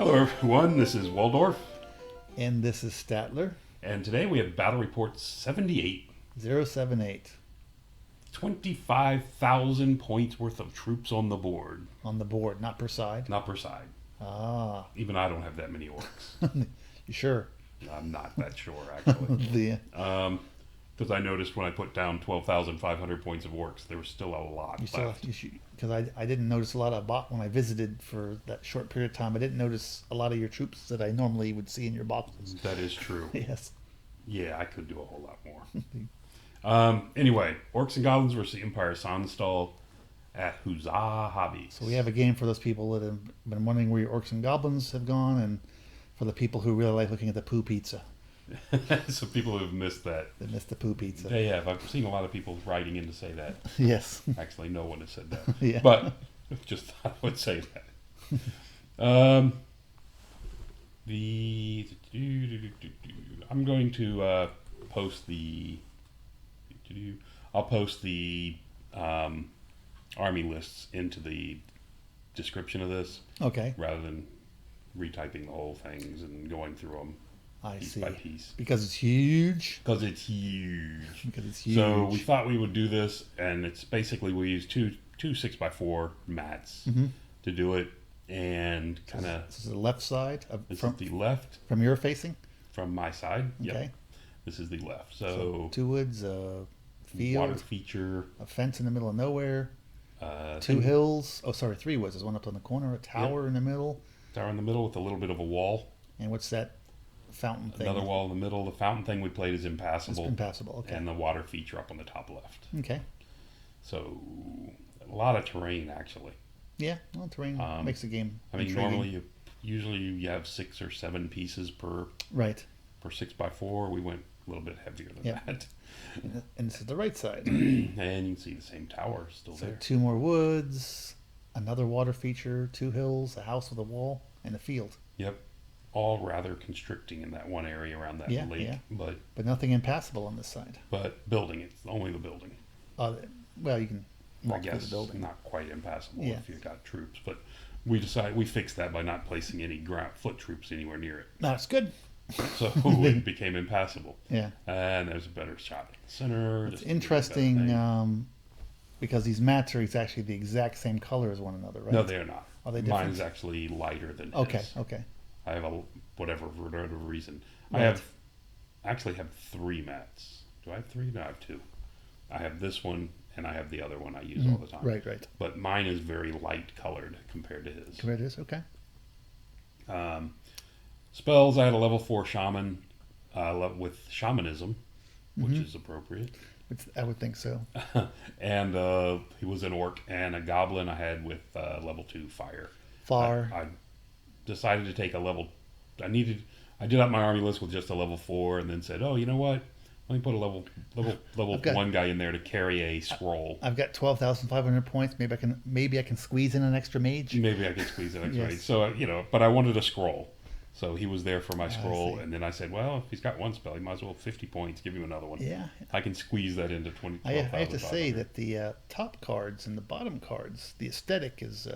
Hello everyone, this is Waldorf, And this is Statler, and today we have Battle Report 78. 078. 25,000 points worth of troops on the board. On the board, not per side. Not per side. Ah. Even I don't have that many orcs. You sure? I'm not that sure, actually. The, Because I noticed when I put down 12,500 points of orcs, there was still a lot left. because I didn't notice a lot of when I visited for that short period of time. I didn't notice a lot of your troops that I normally would see in your boxes. That is true. Yes. Yeah, I could do a whole lot more. Anyway, Orcs and Goblins versus the Empire Sonnstahl at Huzzah Hobbies. So we have a game for those people that have been wondering where your Orcs and Goblins have gone, and for the people who really like looking at the poo pizza. So people who have missed that. They missed the poo pizza. They have. I've seen a lot of people writing in to say that. Yes. Actually, no one has said that. Yeah. But just thought I would say that. I'm going to post the. I'll post the army lists into the description of this. Okay. Rather than retyping the whole things and going through them. I piece see. by piece. Because it's huge. Because it's huge. Because it's huge. So we thought we would do this, and it's basically we use two 6x4 mats to do it, and kind of. This is the left side This is the left from your facing. from my side. Okay. Yep. This is the left. So 2 woods, a field, water feature, a fence in the middle of nowhere, 2 thing- hills. Oh, sorry, 3 woods. There's one up on the corner, a tower in the middle, tower in the middle with a little bit of a wall. and what's that fountain thing? Another wall in the middle. The fountain thing we played is impassable. It's impassable. Okay. And the water feature up on the top left. Okay. So a lot of terrain actually. Yeah. Well, terrain makes the game. I mean, intriguing. normally usually you have 6 or 7 pieces per Right. 6x4. We went a little bit heavier than Yep. that. And this is the right side. And you can see the same tower still So there. 2 more woods, another water feature, 2 hills, a house with a wall, and a field. Yep. All rather constricting in that one area around that Yeah, lake. yeah. But nothing impassable on this side. building it, only the building. Well, you can I walk through guess the building. not quite impassable Yeah. if you've got troops. But we fixed that by not placing any foot troops anywhere near it. That's good. So it became impassable. Yeah. And there's a better shot in the center. It's just a better interesting thing. because these mats are actually the exact same color as one another, right? No, they're not. Are they Mine different? is actually lighter than his. Okay, okay. I have for whatever reason. Right. I actually have 3 mats. Do I have 3? No, I have 2. I have this one and I have the other one I use all the time. Right, right. But mine is very light colored compared to his. Compared to this, okay. Spells, I had a level 4 shaman with shamanism, which is appropriate. I would think so. And he was an orc, and a goblin I had with level 2 fire. Far. I decided to take a level. I did up my army list with just a level 4, and then said, "Oh, you know what? Let me put a level Okay. 1 guy in there to carry a scroll. I've got 12,500 points. Maybe I can squeeze in an extra mage. Maybe I could squeeze it extra. Yes. So but I wanted a scroll, so he was there for my scroll. see. And then I said, well, if he's got 1 spell, he might as well 50 points. Give him another one. Yeah. I can squeeze that into 20. I have to say that the top cards and the bottom cards, the aesthetic is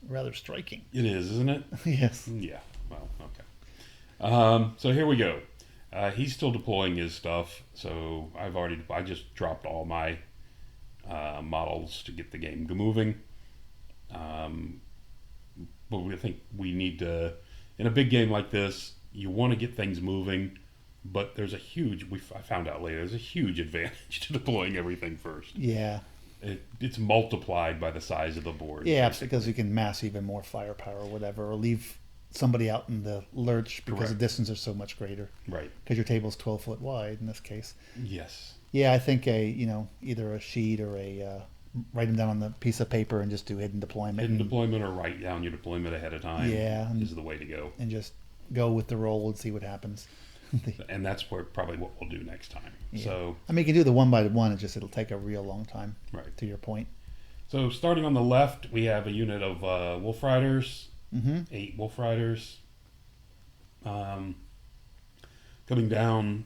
rather striking. It is, isn't it? Yes. Yeah. Well, okay. So here we go. He's still deploying his stuff, so I just dropped all my models to get the game moving. But I think we need to, in a big game like this, you want to get things moving, but there's I found out later, there's a huge advantage to deploying everything first. Yeah. It's multiplied by the size of the board. Yeah, it's basically. because you can mass even more firepower or whatever, or leave somebody out in the lurch because Correct. the distance is so much greater. Right. Because your table's 12 foot wide in this case. Yes. Yeah, I think either a sheet or write them down on the piece of paper and just do hidden deployment. Hidden deployment or write down your deployment ahead of time. Yeah. Is the way to go. And just go with the roll and see what happens. And that's probably what we'll do next time. Yeah. So I mean, you can do the 1 by 1. It'll take a real long time. Right. To your point. So starting on the left, we have a unit of Wolf Riders, 8 Wolf Riders. Coming down,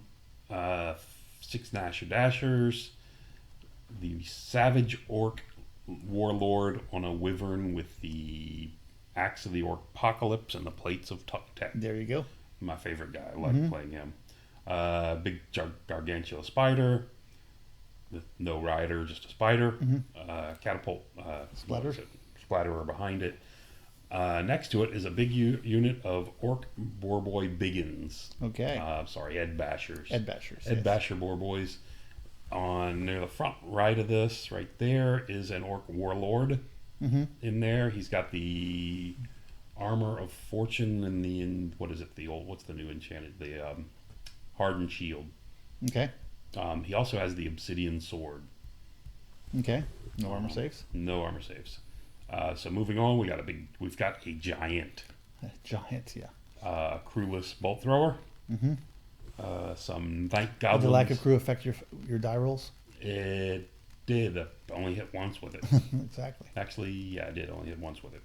6 Nasher Dashers, the Savage Orc Warlord on a Wyvern with the Axe of the Orc Apocalypse and the Plates of Tuk-Tek. There you go. My favorite guy. I like playing him. Big gargantua spider with no rider, just a spider. Catapult Splatter. splatterer behind it. Next to it is a big unit of Orc Boarboy Biggins. Okay. Sorry, Ed Bashers. Ed Bashers. Ed yes. Basher Boarboys. On near the front right of this, right there, is an Orc Warlord. In there, he's got the armor of fortune and what's the new enchanted, the hardened shield. Okay. He also has the obsidian sword. Okay. No armor saves. No armor saves. So moving on, we've got a giant, Giant, yeah. crewless bolt thrower. Some night goblins. Did the lack of crew affect your die rolls? It did. I only hit once with it. Exactly. Actually, yeah, I did only hit once with it.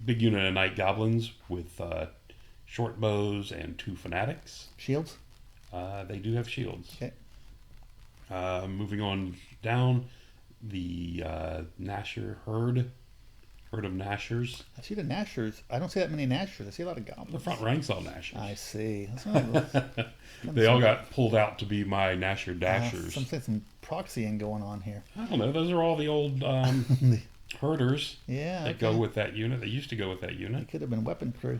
Big unit of night goblins with short bows and 2 fanatics. Shields? They do have shields. Okay. Moving on down, the Nasher herd of Nashers. I see the Nashers. I don't see that many Nashers. I see a lot of goblins. The front rank's all Nashers. I see. That's one of those. They all got pulled out to be my Nasher Dashers. Some proxying going on here. I don't know. Those are all the old herders Yeah. that go with that unit. They used to go with that It unit. could have been weapon crew.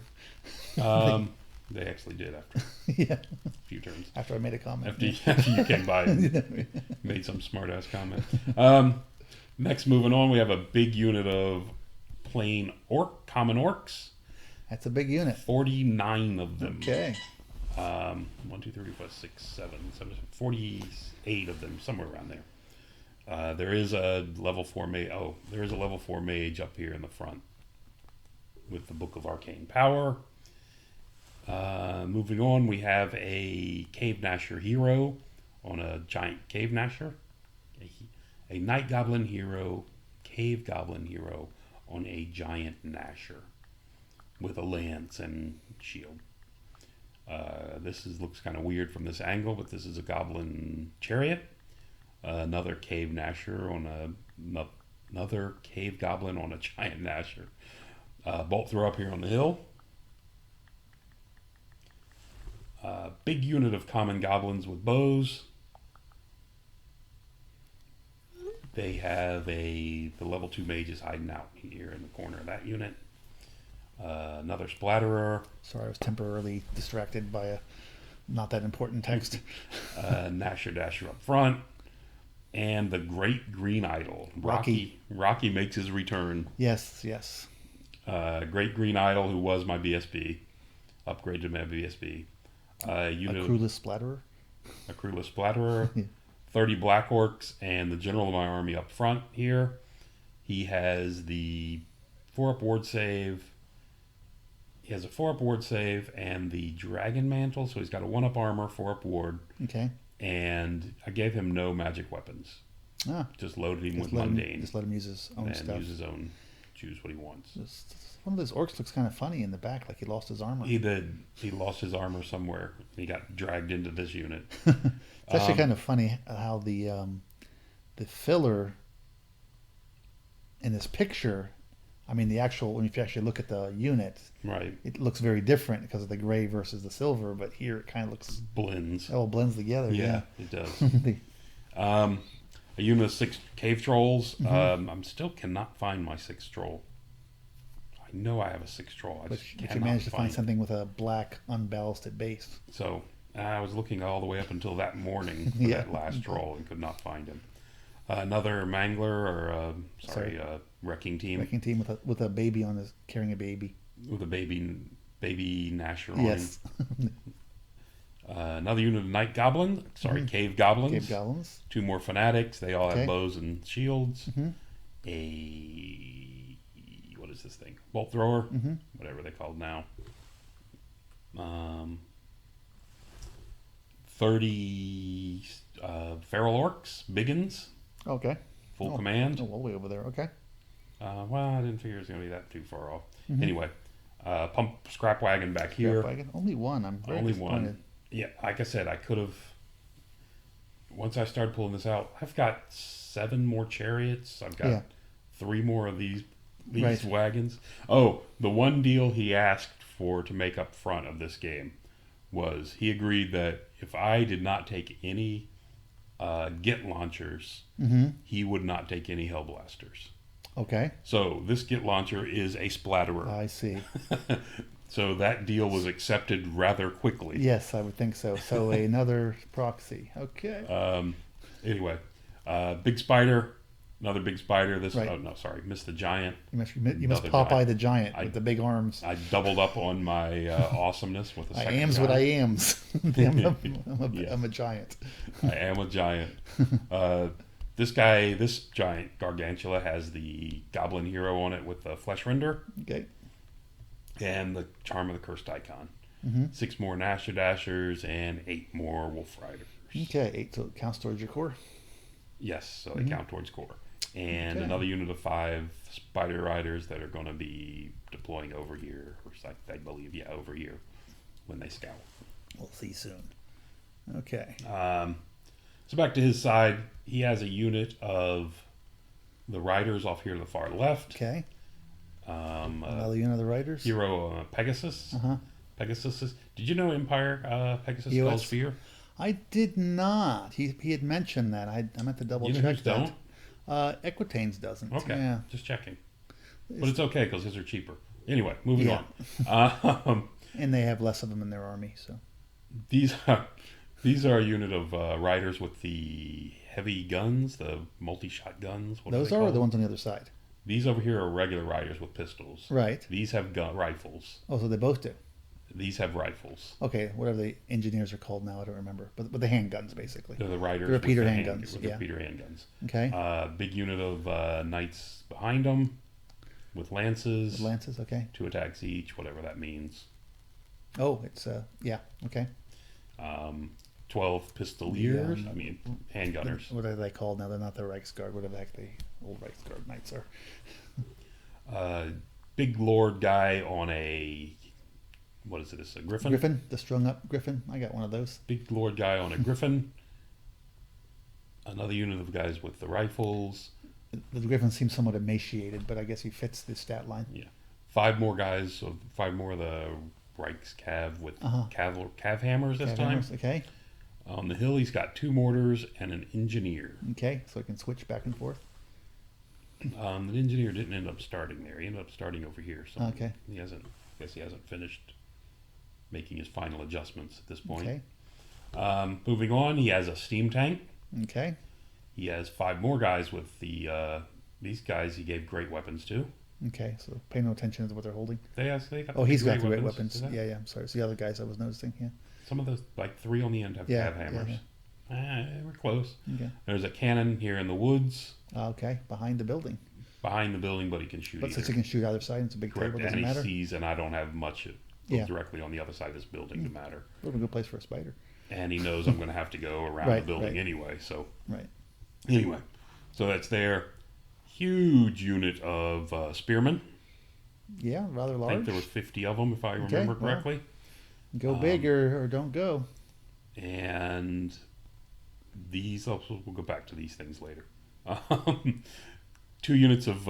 They actually did after Yeah. a few turns. After I made a comment. After you came by and made some smart ass comment. Next, moving on, we have a big unit of plain common orcs. That's a big unit. 49 of them. Okay. 1, 2, 3, 4, 6, 7, 48 of them, somewhere around there. There is a level 4 mage. Oh, there is a level 4 mage up here in the front with the Book of Arcane Power. Moving on, we have a Cave Nasher hero on a giant Cave Nasher. A Night Goblin hero, Cave Goblin hero on a giant Nasher with a lance and shield. Looks kind of weird from this angle, but this is a Goblin chariot. Another Cave Nasher on another Cave Goblin on a giant Nasher. Bolt throw up here on the hill. Big unit of common goblins with bows. They have the level 2 mage is hiding out here in the corner of that unit. Another splatterer. Sorry, I was temporarily distracted by a not that important text. Nasher Dasher up front. And the Great Green Idol. Rocky makes his return. Yes. Great Green Idol, who was my BSB. Upgraded my BSB. A crewless splatterer. A crewless splatterer. Yeah. 30 Black Orcs, and the general of my army up front here. He has the 4-up ward save. He has a 4-up ward save and the Dragon Mantle, so he's got a 1-up armor, 4-up ward. Okay. And I gave him no magic weapons. Just loaded him with mundane. Just let him use his own stuff. Use his own. Choose what he wants. One of those orcs looks kind of funny in the back, like he lost his armor. He did. He lost his armor somewhere. He got dragged into this unit. It's actually kind of funny how the filler in this picture, I mean, when you actually look at the unit, right, it looks very different because of the gray versus the silver. But here it kind of looks blends. It all blends together. Yeah, it does. A unit of 6 cave trolls. I still cannot find my 6th troll. I know I have a 6th troll. But you managed to find something with a black unballasted base. So I was looking all the way up until that morning for that last troll and could not find him. Another mangler or wrecking team. Wrecking team with a baby carrying a baby. With a baby Nasher on yes. him. Another unit of night goblins. Cave goblins. Cave goblins. 2 more fanatics. They all have bows and shields. What is this thing? Bolt thrower. Whatever they call it now. 30 feral orcs. Biggins. Okay. Full command. All the way over there. Okay. Well, I didn't figure it was going to be that too far off. Anyway, pump scrap wagon back here. Scrap wagon. Only one. I'm very disappointed. One. Yeah, like I said, I could have. Once I started pulling this out, I've got 7 more chariots. I've got 3 more of these these wagons. Oh, the one deal he asked for to make up front of this game was he agreed that if I did not take any Git launchers, he would not take any Hellblasters. Okay. So this Git launcher is a splatterer. I see. So that deal was accepted rather quickly. Yes, I would think so. So another proxy. Okay. Anyway, big spider, another big spider. This Right. oh no, sorry, missed the giant. You must Another Popeye giant. the giant with the big arms. I doubled up on my awesomeness with a I second am's giant. what I am's. Yes. I'm a giant. I am a giant. This giant gargantula has the goblin hero on it with the flesh render Okay. and the charm of the cursed icon. 6 more Nasher Dashers and 8 more Wolf Riders. Okay. 8, so it counts towards your core. Yes, so they count towards core. And Okay. another unit of 5 Spider Riders that are going to be deploying over here, or I believe, over here when they scout. We'll see soon. Okay. So back to his side, he has a unit of the Riders off here to the far left. Okay. Another unit of the Riders. Hero Pegasus. Uh-huh. Pegasus is. Did you know Empire Pegasus Yes. calls fear? I did not. He had mentioned that. I meant to double You know check who's that. don't? Equitane's doesn't. Okay, Yeah. just checking. But it's okay because his are cheaper. Anyway, moving Yeah. on. And they have less of them in their army, so. These are a unit of riders with the heavy guns, the multi-shot guns. What Those they are call the them? ones on the other side. These over here are regular riders with pistols. Right. These have rifles. Oh, so they both do. These have rifles. Okay, whatever the engineers are called now, I don't remember. But the handguns, basically. They're the riders The repeater with handguns, with yeah. the repeater handguns. Okay. Big unit of knights behind them with lances. Lances, okay. 2 attacks each, whatever that means. Oh, it's, yeah, okay. 12 pistoliers. Yeah. I mean, handgunners. What are they called now? They're not the Reichsguard. Whatever the heck the old Reichsguard knights are. Big lord guy on a, what is it? It's a griffin? Griffin, the strung up Griffin. I got one of those. Big lord guy on a griffin. Another unit of guys with the rifles. The Griffin seems somewhat emaciated, but I guess he fits the stat line. Yeah. 5 more guys, so 5 more of the Reichscav with cav hammers this time. Hammers, okay. On the hill, he's got 2 mortars and an engineer. Okay, so I can switch back and forth. The engineer didn't end up starting there. He ended up starting over here. So Okay. he hasn't finished making his final adjustments at this point. Okay. Moving on, he has a steam tank. Okay. He has 5 more guys with the these guys. He gave great weapons to. Okay, so pay no attention to what they're holding. They got. Oh, he's got the great Is weapons. that- Yeah, I'm sorry. It's the other guys I was noticing. Yeah. Some of those, like 3 on the end, have Yeah, cav hammers. yeah, We're close. Okay. There's a cannon here in the woods Okay, behind the building. behind the building, but he can shoot But either. since you can shoot either side, it's a big Correct, table. and Doesn't he matter. sees, and I don't have much Yeah. directly on the other side of this building to matter. What a good place for a spider. And he knows I'm going to have to go around Right, the building right. anyway. So Right. anyway, so that's their huge unit of spearmen. Yeah, rather I large. think there were 50 of them, if I remember well. correctly. Go big or don't go. And these, we'll go back to these things later. 2 units of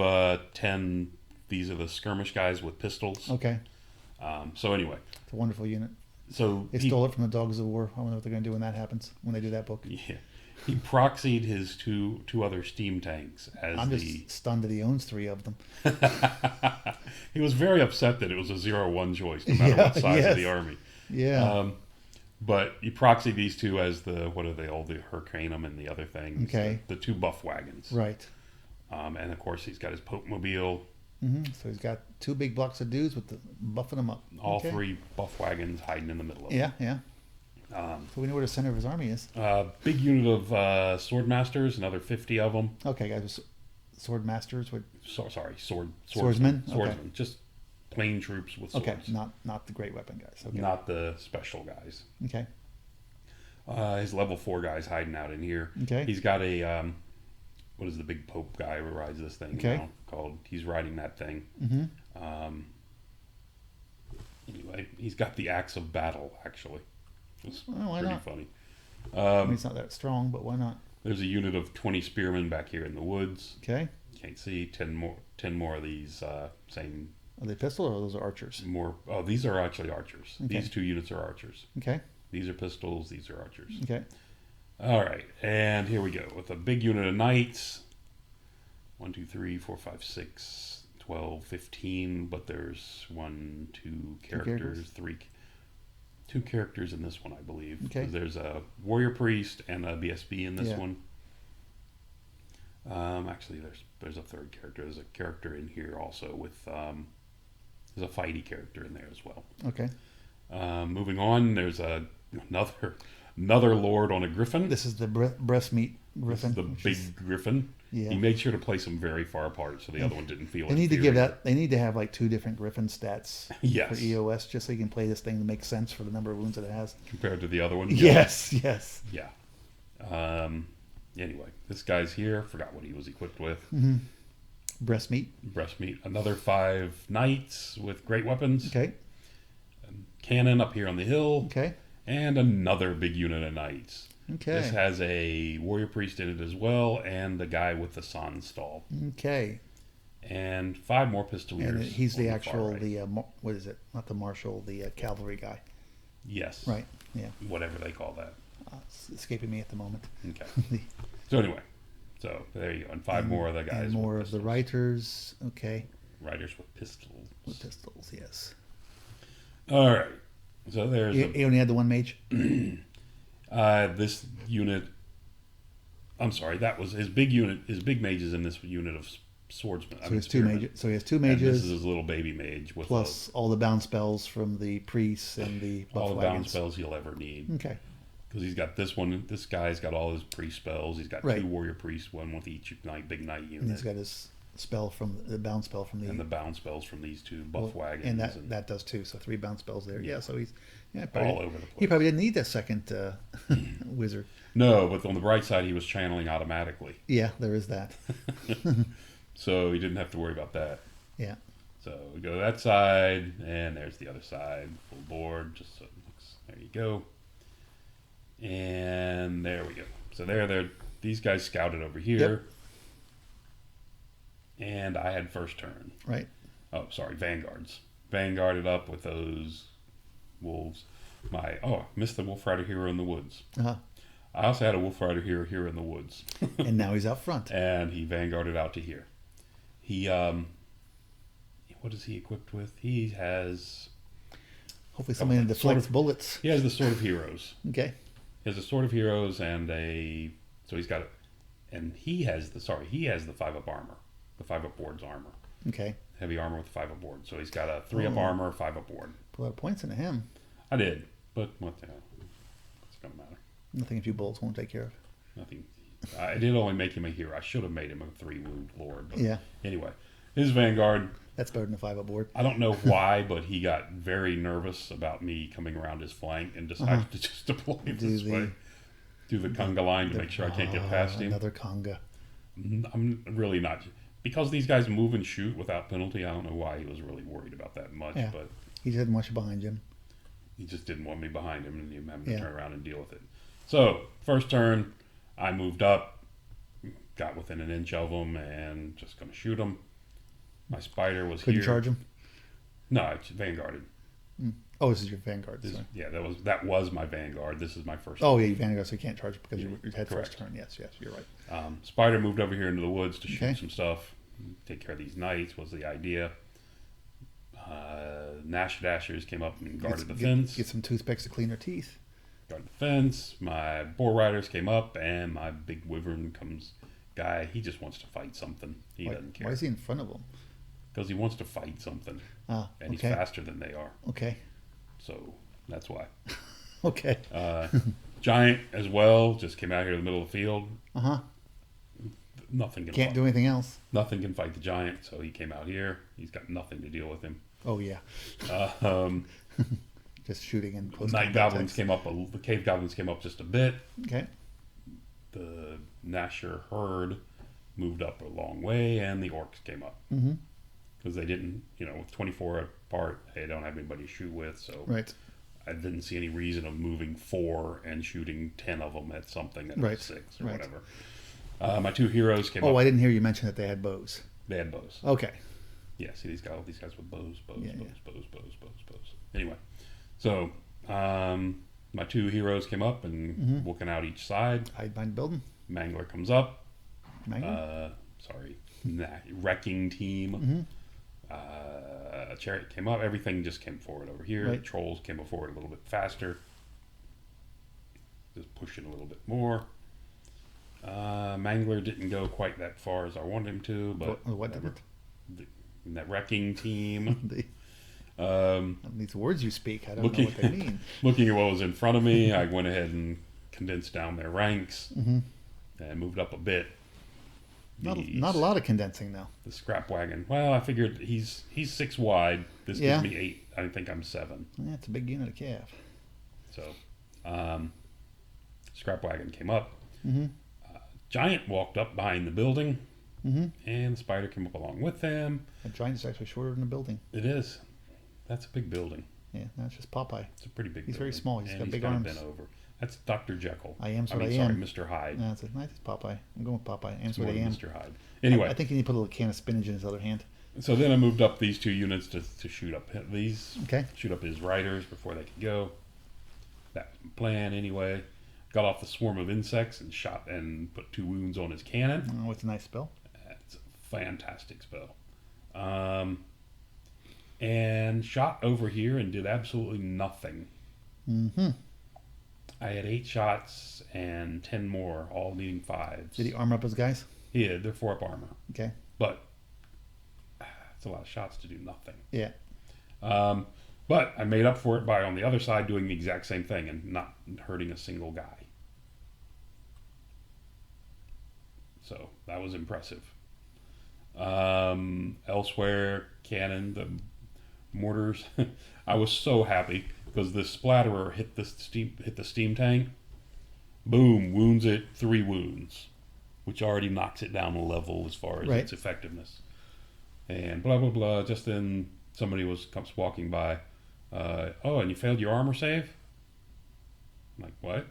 10. These are the skirmish guys with pistols. Okay, So anyway, it's a wonderful unit. so They stole it from the Dogs of War. I wonder what they're going to do when that happens, when they do that book. Yeah, he proxied his two other steam tanks as I'm the. just stunned that he owns 3 of them. He was very upset that it was a 0-1 choice, no matter Yeah, what size yes. of the army. Yeah. But he proxied these 2 as the, what are they all, the Hurricaneum and the other things. Okay. The 2 buff wagons. Right. And of course he's got his Pope Mobile. So he's got 2 big blocks of dudes with buffing them up. All Okay. 3 buff wagons hiding in the middle of it. Yeah, yeah. So we know where the center of his army is. Big unit of sword masters, another 50 of them. Okay, guys. Sword masters with Swordsmen. Swordsmen? Swordsmen. Just plain troops with swords. okay, not the great weapon guys. Okay. Not the special guys. Okay. His level 4 guy's hiding out in here. Okay. He's got a what is the big Pope guy who rides this thing Okay. now called? He's riding that thing. Mm-hmm. Anyway, he's got the axe of battle. Actually, it's Why pretty not? funny. I mean, it's not that strong, but why not? There's a unit of 20 spearmen back here in the woods. Okay. Can't see 10 10 more of these same. Are they pistol or those are archers? More. Oh, these are actually archers. Okay. These 2 units are archers. Okay. These are pistols. These are archers. Okay. All right, and here we go with a big unit of knights. 1, 2, 3, 4, 5, 6, 12, 15. But there's 1, 2 characters, 3. 2 characters in this one, I believe. Okay. There's a warrior priest and a BSB in this Yeah. one. Actually, there's a 3rd character. There's a character in here also with there's a fighty character in there as well. Okay. Moving on, there's another lord on a griffin. This is the breast meat griffin. This is the big griffin. Yeah. He made sure to place them very far apart so the other one didn't feel. They need to give that. They need to have like 2 different griffin stats Yes. for EOS, just so you can play this thing to make sense for the number of wounds that it has. Compared to the other one. Yes. Yes. Yeah. Anyway, this guy's here. Forgot what he was equipped with. Mm-hmm. Breast meat. Breast meat. Another 5 knights with great weapons. Okay. Cannon up here on the hill. Okay. And another big unit of knights. Okay. This has a warrior priest in it as well, and the guy with the Sonnstahl. Okay. And 5 more pistoliers. And he's the on actual, far right. what is it? Not the marshal, the cavalry guy. Yes. Right. Yeah. Whatever they call that. It's escaping me at the moment. Okay. So anyway, there you go. And 5 more of the guys. And more with of the pistols. writers. Okay. Writers with pistols. With pistols, yes. All right. So there's He only had the 1 mage? this unit. I'm sorry, that was his big unit. His big mage is in this unit of swordsmen. So he has 2 mages. So he has 2 And mages. this is his little baby mage with plus all the bound spells from the priests and the buff all the wagons. bound spells he'll ever need. Okay. Because he's got this one. This guy's got all his priest spells. He's got Right. 2 warrior priests, 1 with each big knight unit. And he's got his spell from the bound spell from the and the bound spells from these 2 buff wagons. and that does too. So 3 bound spells there. Yeah. So he's all probably, over the place. he probably didn't need that second wizard. No, but on the bright side, he was channeling automatically. Yeah, there is that. So he didn't have to worry about that. Yeah. So we go to that side, and there's the other side, full board, just so it looks, there you go. And there we go. So these guys scouted over here. Yep. And I had first turn. Right. Oh, sorry, vanguards. Vanguarded up with those wolves. Missed the Wolf Rider hero in the woods. Uh-huh. I also had a Wolf Rider hero here in the woods. And now he's out front. And he vanguarded out to here. He, what is he equipped with? He has... Hopefully somebody that deflects bullets. He has the Sword of Heroes. Okay. He has the Sword of Heroes and so he's got it. And he has the 5-up armor. The 5-up board's armor. Okay. Heavy armor with 5-up board. So he's got a 3-up armor, 5-up board. Put a lot of points into him. I did. But what the hell? It's going to matter. Nothing a few bullets won't take care of. Nothing. I did only make him a hero. I should have made him a 3-wound lord. But Yeah. Anyway, his vanguard. That's better than a 5-up board. I don't know why, but he got very nervous about me coming around his flank and decided to just deploy this way. Do the conga line to make sure I can't get past him. Another conga. I'm really not. Because these guys move and shoot without penalty, I don't know why he was really worried about that much. Yeah. But He didn't want you behind him. he just didn't want me behind him and him having to turn around and deal with it. So, first turn, I moved up, got within an inch of him, and just going to shoot him. My spider was Couldn't here. charge him? No, I vanguarded. Oh, this is your vanguard. Yeah, that was my vanguard. This is my first. Oh, yeah, you vanguard, so you can't charge because you had Correct. first turn. Yes, you're right. Spider moved over here into the woods to shoot Okay. some stuff. Take care of these knights was the idea. Nash Dashers came up and guarded the fence. Get some toothpicks to clean their teeth. Guarded the fence. My boar riders came up, and my big wyvern guy. He just wants to fight something. He doesn't care. Why is he in front of them? Because he wants to fight something. Ah, And he's okay. faster than they are. Okay. So that's why. Okay. Giant as well just came out here in the middle of the field. Uh-huh. Nothing can Can't do anything else. Nothing can fight the giant, so he came out here. He's got nothing to deal with him. Oh, yeah. Just shooting in close Night combat goblins text. came up. The cave goblins came up just a bit. Okay. The Nasher herd moved up a long way, and the orcs came up Mm-hmm. because they didn't, with 24 apart, they don't have anybody to shoot with. So Right. I didn't see any reason of moving 4 and shooting 10 of them at something that Right. was 6 or Right. whatever. My 2 heroes came up. Oh, I didn't hear you mention that they had bows. They had bows. Okay. Yeah, see all these guys with bows. Yeah. Anyway, so my two heroes came up and looking out each side. Hide behind the building. Mangler comes up. Mangler? Wrecking team. A chariot came up. Everything just came forward over here. Right. Trolls came forward a little bit faster. Just pushing a little bit more. Mangler didn't go quite that far as I wanted him to, but what did it? That wrecking team. These words you speak, I don't know what they mean. Looking at what was in front of me, I went ahead and condensed down their ranks and moved up a bit. Not a lot of condensing, though. The scrap wagon. Well, I figured he's 6 wide. This gives me 8. I think I'm 7. Yeah, it's a big unit of calf. So, scrap wagon came up. Giant walked up behind the building, and the spider came up along with him. A giant is actually shorter than a building. It is. That's a big building. Yeah, that's just Popeye. It's a pretty big. He's building. very small. He's got big kind arms. Of bent over. That's Dr. Jekyll. I am. Sorry, Mr. Hyde. No, it's Popeye. I'm going with Popeye. I am what I am. Mr. Hyde. Anyway, I think he need to put a little can of spinach in his other hand. So then I moved up these 2 units to shoot up these. Okay. Shoot up his riders before they could go. That was my plan anyway. Got off the swarm of insects and shot and put 2 wounds on his cannon. Oh, it's a nice spell. It's a fantastic spell. And shot over here and did absolutely nothing. I had 8 shots and 10 more, all needing 5s. Did he armor up his guys? He did. They're 4-up armor. Okay. But it's a lot of shots to do nothing. Yeah. But I made up for it by on the other side doing the exact same thing and not hurting a single guy. So that was impressive. Elsewhere, cannon, the mortars. I was so happy because the splatterer hit the steam tank. Boom, wounds it 3 wounds, which already knocks it down a level as far as its effectiveness. And blah blah blah. Just then somebody comes walking by. Oh, and you failed your armor save? I'm like, what?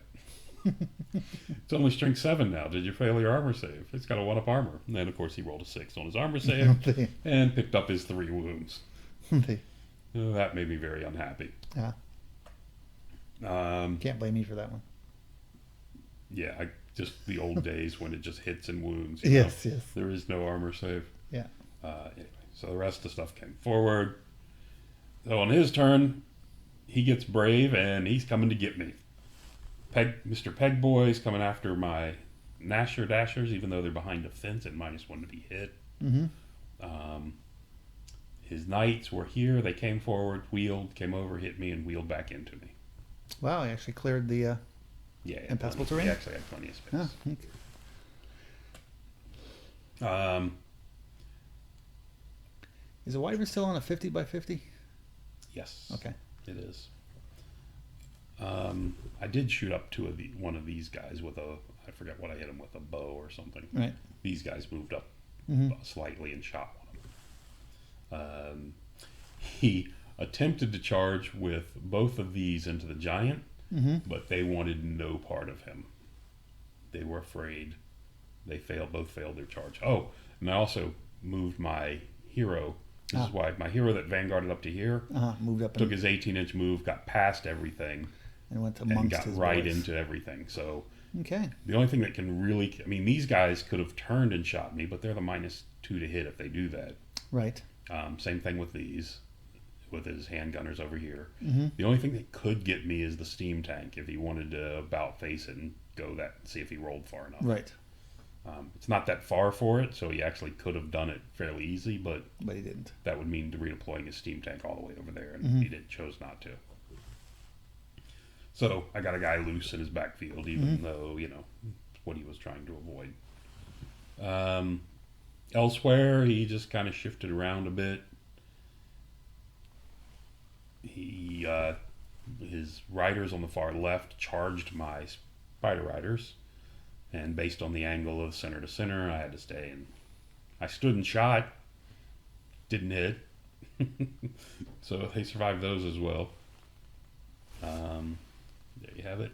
It's only strength 7 now. Did you fail your armor save? It's got a 1-up armor. And then, of course, he rolled a 6 on his armor save and picked up his 3 wounds. That made me very unhappy. Yeah. Can't blame me for that one. Yeah, just the old days when it just hits and wounds. Yes. There is no armor save. Yeah. Anyway, so the rest of the stuff came forward. So on his turn, he gets brave and he's coming to get me. Mr. Pegboy's coming after my Nasher Dashers, even though they're behind a fence and -1 to be hit. His knights were here. They came forward, wheeled, came over, hit me, and wheeled back into me. Wow, he actually cleared the impassable terrain? He actually had plenty of space. Oh, okay. Is the Wyvern still on a 50 by 50? Yes. Okay. It is. I did shoot up one of these guys with I forget what I hit him with, a bow or something. Right. These guys moved up slightly and shot one of them. He attempted to charge with both of these into the giant, but they wanted no part of him. They were afraid. They both failed their charge. Oh, and I also moved my hero. This is why my hero that vanguarded up to here moved up, took his 18-inch move, got past everything, and went and got right into everything. So okay, the only thing that can really, these guys could have turned and shot me, but they're the -2 to hit if they do that. Right. Same thing with these, with his handgunners over here. The only thing that could get me is the steam tank if he wanted to about face it and go that, see if he rolled far enough. Right. It's not that far for it, so he actually could have done it fairly easy, but he didn't. That would mean redeploying his steam tank all the way over there, and he chose not to. So I got a guy loose in his backfield, even though, what he was trying to avoid. Elsewhere, he just kind of shifted around a bit. His riders on the far left charged my spider riders. And based on the angle of center to center, I had to stay. And I stood and shot. Didn't hit. So they survived those as well. There you have it.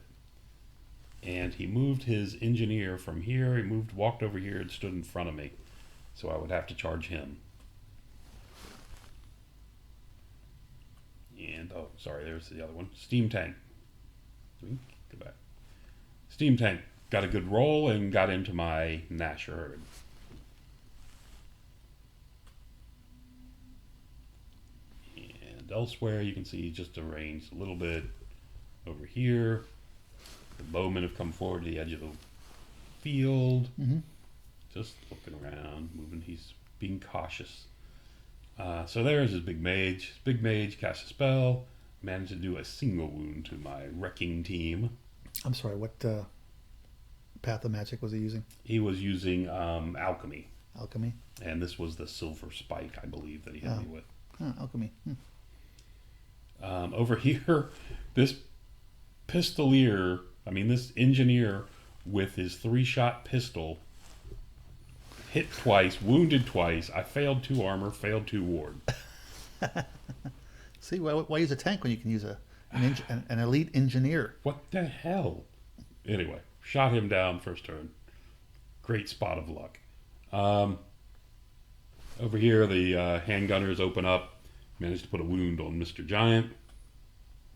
And he moved his engineer from here. He walked over here and stood in front of me. So I would have to charge him. And, oh, sorry, there's the other one. Steam Tank. Go back. Steam Tank. Got a good roll and got into my Nasher herd. And elsewhere, you can see just arranged a little bit over here. The bowmen have come forward to the edge of the field. Just looking around, moving. He's being cautious. So there's his big mage. His big mage casts a spell. Managed to do a single wound to my wrecking team. I'm sorry, what path of magic was he using? He was using alchemy. Alchemy? And this was the silver spike, I believe, that he hit me with. Alchemy. Over here, this pistolier, this engineer with his 3-shot pistol hit twice, wounded twice. I failed 2 armor, failed 2 ward. See, why use a tank when you can use an elite engineer? What the hell? Anyway, shot him down first turn. Great spot of luck. Over here, the handgunners open up. Managed to put a wound on Mr. Giant.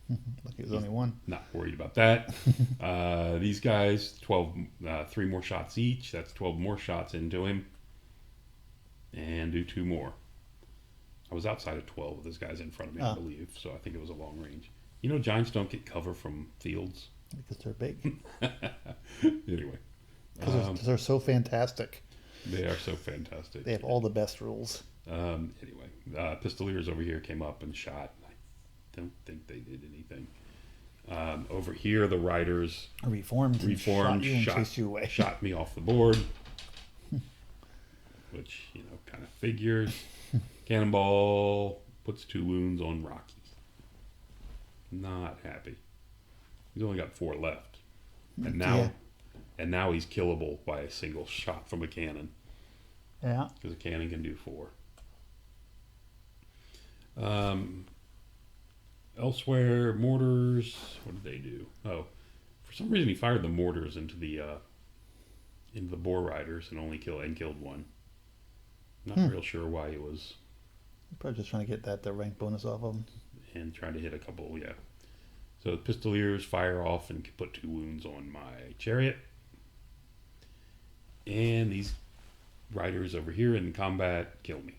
Like it was only one. Not worried about that. These guys, 3 more shots each. That's 12 more shots into him. And do 2 more. I was outside of 12 with this guy's in front of me, I believe. So I think it was a long range. You know, giants don't get cover from fields. Because they're big. Anyway. Because they're so fantastic. They are so fantastic. They have all the best rules. Anyway, pistoliers over here came up and shot. I don't think they did anything. Over here, the riders reformed, shot you and chased you away. Shot me off the board, which kind of figures. Cannonball puts 2 wounds on Rocky. Not happy. He's only got 4 left, and now he's killable by a single shot from a cannon. Yeah, because a cannon can do 4. Elsewhere, mortars. What did they do? Oh, for some reason he fired the mortars into the boar riders and only killed 1. Not real sure why he was. Probably just trying to get that rank bonus off of them. And trying to hit a couple, yeah. So the pistoliers fire off and put 2 wounds on my chariot. And these riders over here in combat kill me.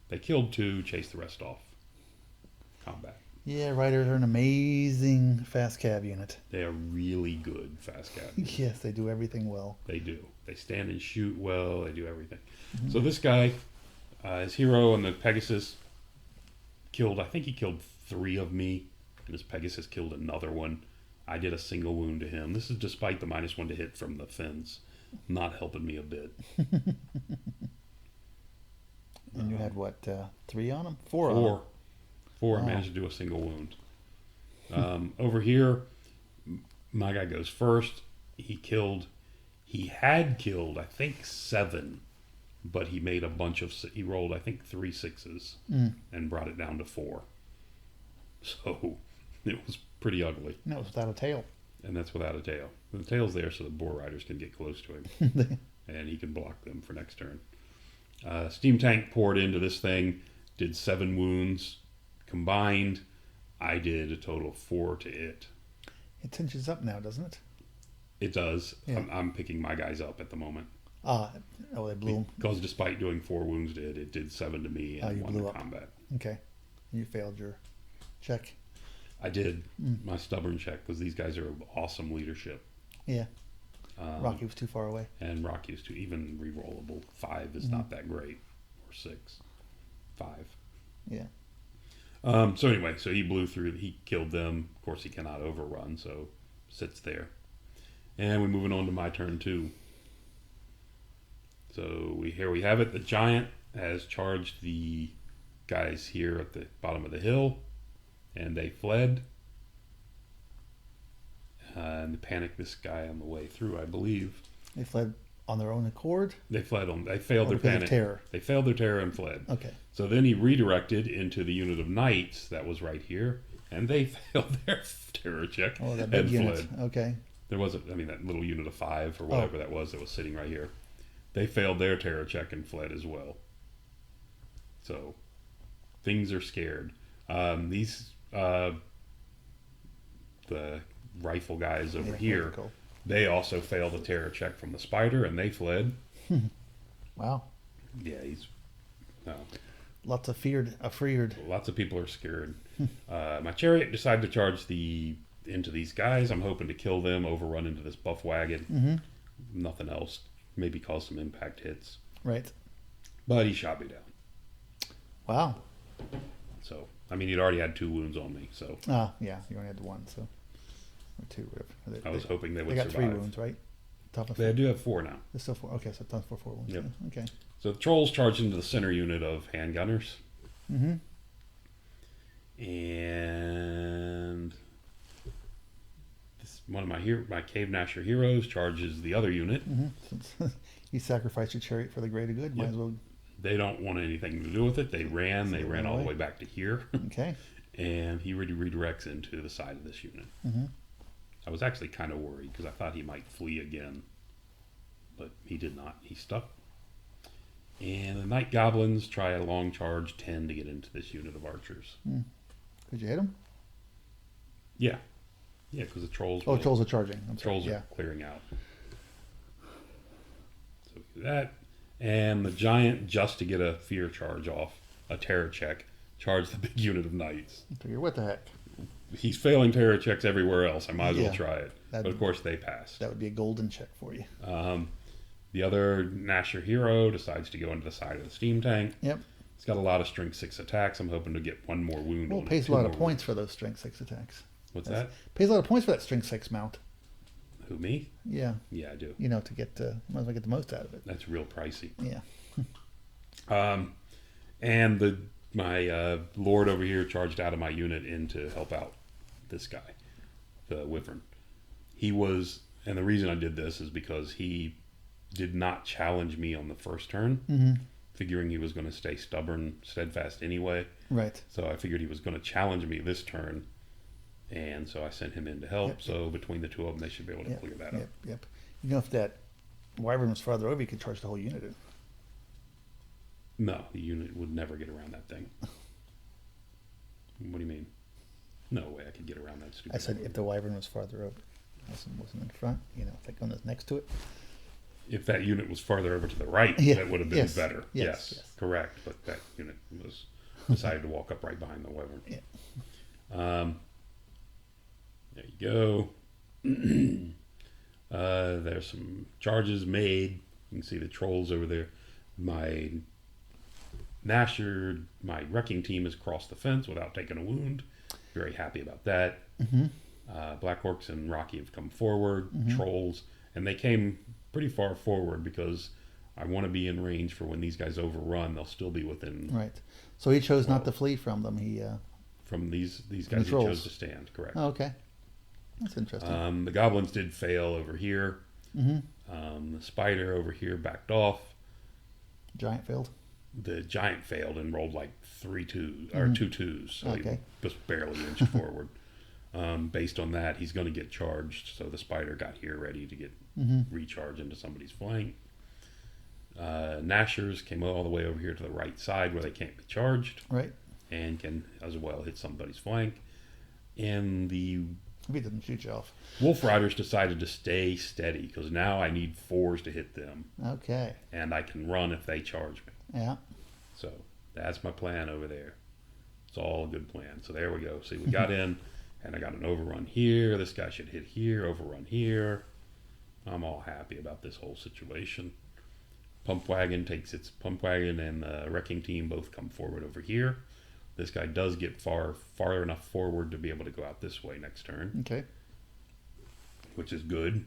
They killed 2, chased the rest off. Combat. Yeah, riders are an amazing fast cav unit. They are really good fast cav units. Yes, they do everything well. They do. They stand and shoot well. They do everything. So this guy, his hero and the Pegasus I think he killed 3 of me, and his Pegasus killed another one. I did a single wound to him. This is despite the -1 to hit from the fins. Not helping me a bit. And you had what, 3 on him? 4 on him? 4. I managed to do a single wound. Over here, my guy goes first. He had killed, I think, 7, but he made a bunch of, he rolled, I think, 3 6s and brought it down to 4. So it was pretty ugly. And that was without a tail. And that's without a tail. The tail's there so the boar riders can get close to him. And he can block them for next turn. Steam Tank poured into this thing, did 7 wounds. Combined, I did a total of 4 to it. It tinges up now, doesn't it? It does. Yeah. I'm picking my guys up at the moment. They blew him. Because despite doing 4 wounds to it did 7 to me and 1 to combat. Okay. You failed your check. I did. My stubborn check, because these guys are awesome leadership. Yeah. Rocky was too far away. And Rocky is too, even re-rollable. 5 is not that great. Or 6. 5. Yeah. So anyway, so he blew through, he killed them. Of course, he cannot overrun, so sits there. And we're moving on to my turn 2. So here we have it. The giant has charged the guys here at the bottom of the hill, and they fled. And panicked this guy on the way through, I believe. They fled on their own accord? They failed their panic. Terror. They failed their terror and fled. Okay. So then he redirected into the unit of knights that was right here, and they failed their terror check that big and unit. fled. Okay. There wasn't, that little unit of 5 or whatever that was sitting right here. They failed their terror check and fled as well. So things are scared. These the rifle guys over here, vertical. they also failed a terror check from the spider and they fled. Wow. Yeah, he's Lots of afeared. lots of people are scared. My chariot decided to charge into these guys. I'm hoping to kill them, overrun into this buff wagon. Mm-hmm. Nothing else. Maybe cause some impact hits. Right. But he shot me down. Wow. So, I mean, he'd already had 2 wounds on me. So, Yeah, you only had 1, so or 2, whatever. I was hoping they would They got survive. 3 wounds, right? Top of They do have 4 now. There's still 4. Okay, so times 4 wounds. Yep. Yeah. Okay. So the trolls charged into the center unit of handgunners. Mm-hmm. And one of my Cave Nasher heroes charges the other unit. Mm-hmm. Since you sacrificed your chariot for the greater good, might Yep. as well. They don't want anything to do with it. They ran all the way back to here. Okay. And he redirects into the side of this unit. Mm-hmm. I was actually kind of worried because I thought he might flee again. But he did not. He stuck. And the Night Goblins try a long charge 10 to get into this unit of archers. Could you hit him? Yeah. Yeah, because the trolls... Oh, trolls are charging. Trolls yeah. are clearing out. So we do that. And the giant, just to get a fear charge off, a terror check, charged the big unit of knights. I figure, what the heck? He's failing terror checks everywhere else. I might as well Yeah. try it. But of course they passed. That would be a golden check for you. The other Nasher hero decides to go into the side of the steam tank. Yep. He's got a lot of strength 6 attacks. I'm hoping to get 1 more wound Well, on it it. pays a 2 lot of more points for those strength 6 attacks. What's that? Pays a lot of points for that strength 6 mount. Who, me? Yeah. Yeah, I do. You know, to get might as well get the most out of it. That's real pricey. Yeah. And my lord over here charged out of my unit in to help out this guy, the Wyvern. And the reason I did this is because he did not challenge me on the first turn, figuring he was going to stay stubborn, steadfast anyway. Right. So I figured he was going to challenge me this turn, and so I sent him in to help. Yep. So between the 2 of them, they should be able to clear that up. Yep. You know, if that wyvern was farther over, you could charge the whole unit in. No, the unit would never get around that thing. What do you mean? No way I could get around that stupid I said thing. if the wyvern was farther over, wasn't in front. You know, like on the next to it. If that unit was farther over to the right, Yeah. that would have been Yes. better. Yes. Correct. But that unit decided to walk up right behind the wyvern. Yeah. There you go. There's some charges made. You can see the trolls over there. My Nasher, my wrecking team has crossed the fence without taking a wound. Very happy about that. Black Orcs and Rocky have come forward. Trolls, and they came pretty far forward because I want to be in range for when these guys overrun. They'll still be within. Right. So he chose not to flee from them. He from these guys. He trolls. chose to stand. Correct. Oh, okay. That's interesting. The goblins did fail over here. The spider over here backed off. Giant failed. The giant failed and rolled like 3 2s or 2 2s. So Okay. he just barely inched forward. Based on that, he's going to get charged. So the spider got here ready to get recharged into somebody's flank. Nashers came all the way over here to the right side where they can't be charged. Right. And can as well hit somebody's flank. And the If he didn't shoot you off. Wolf Riders decided to stay steady because now I need 4s to hit them. Okay. And I can run if they charge me. Yeah. So that's my plan over there. It's all a good plan. So there we go. See, we got in, and I got an overrun here. This guy should hit here, overrun here. I'm all happy about this whole situation. Pump wagon and the wrecking team both come forward over here. This guy does get far enough forward to be able to go out this way next turn. Okay. Which is good.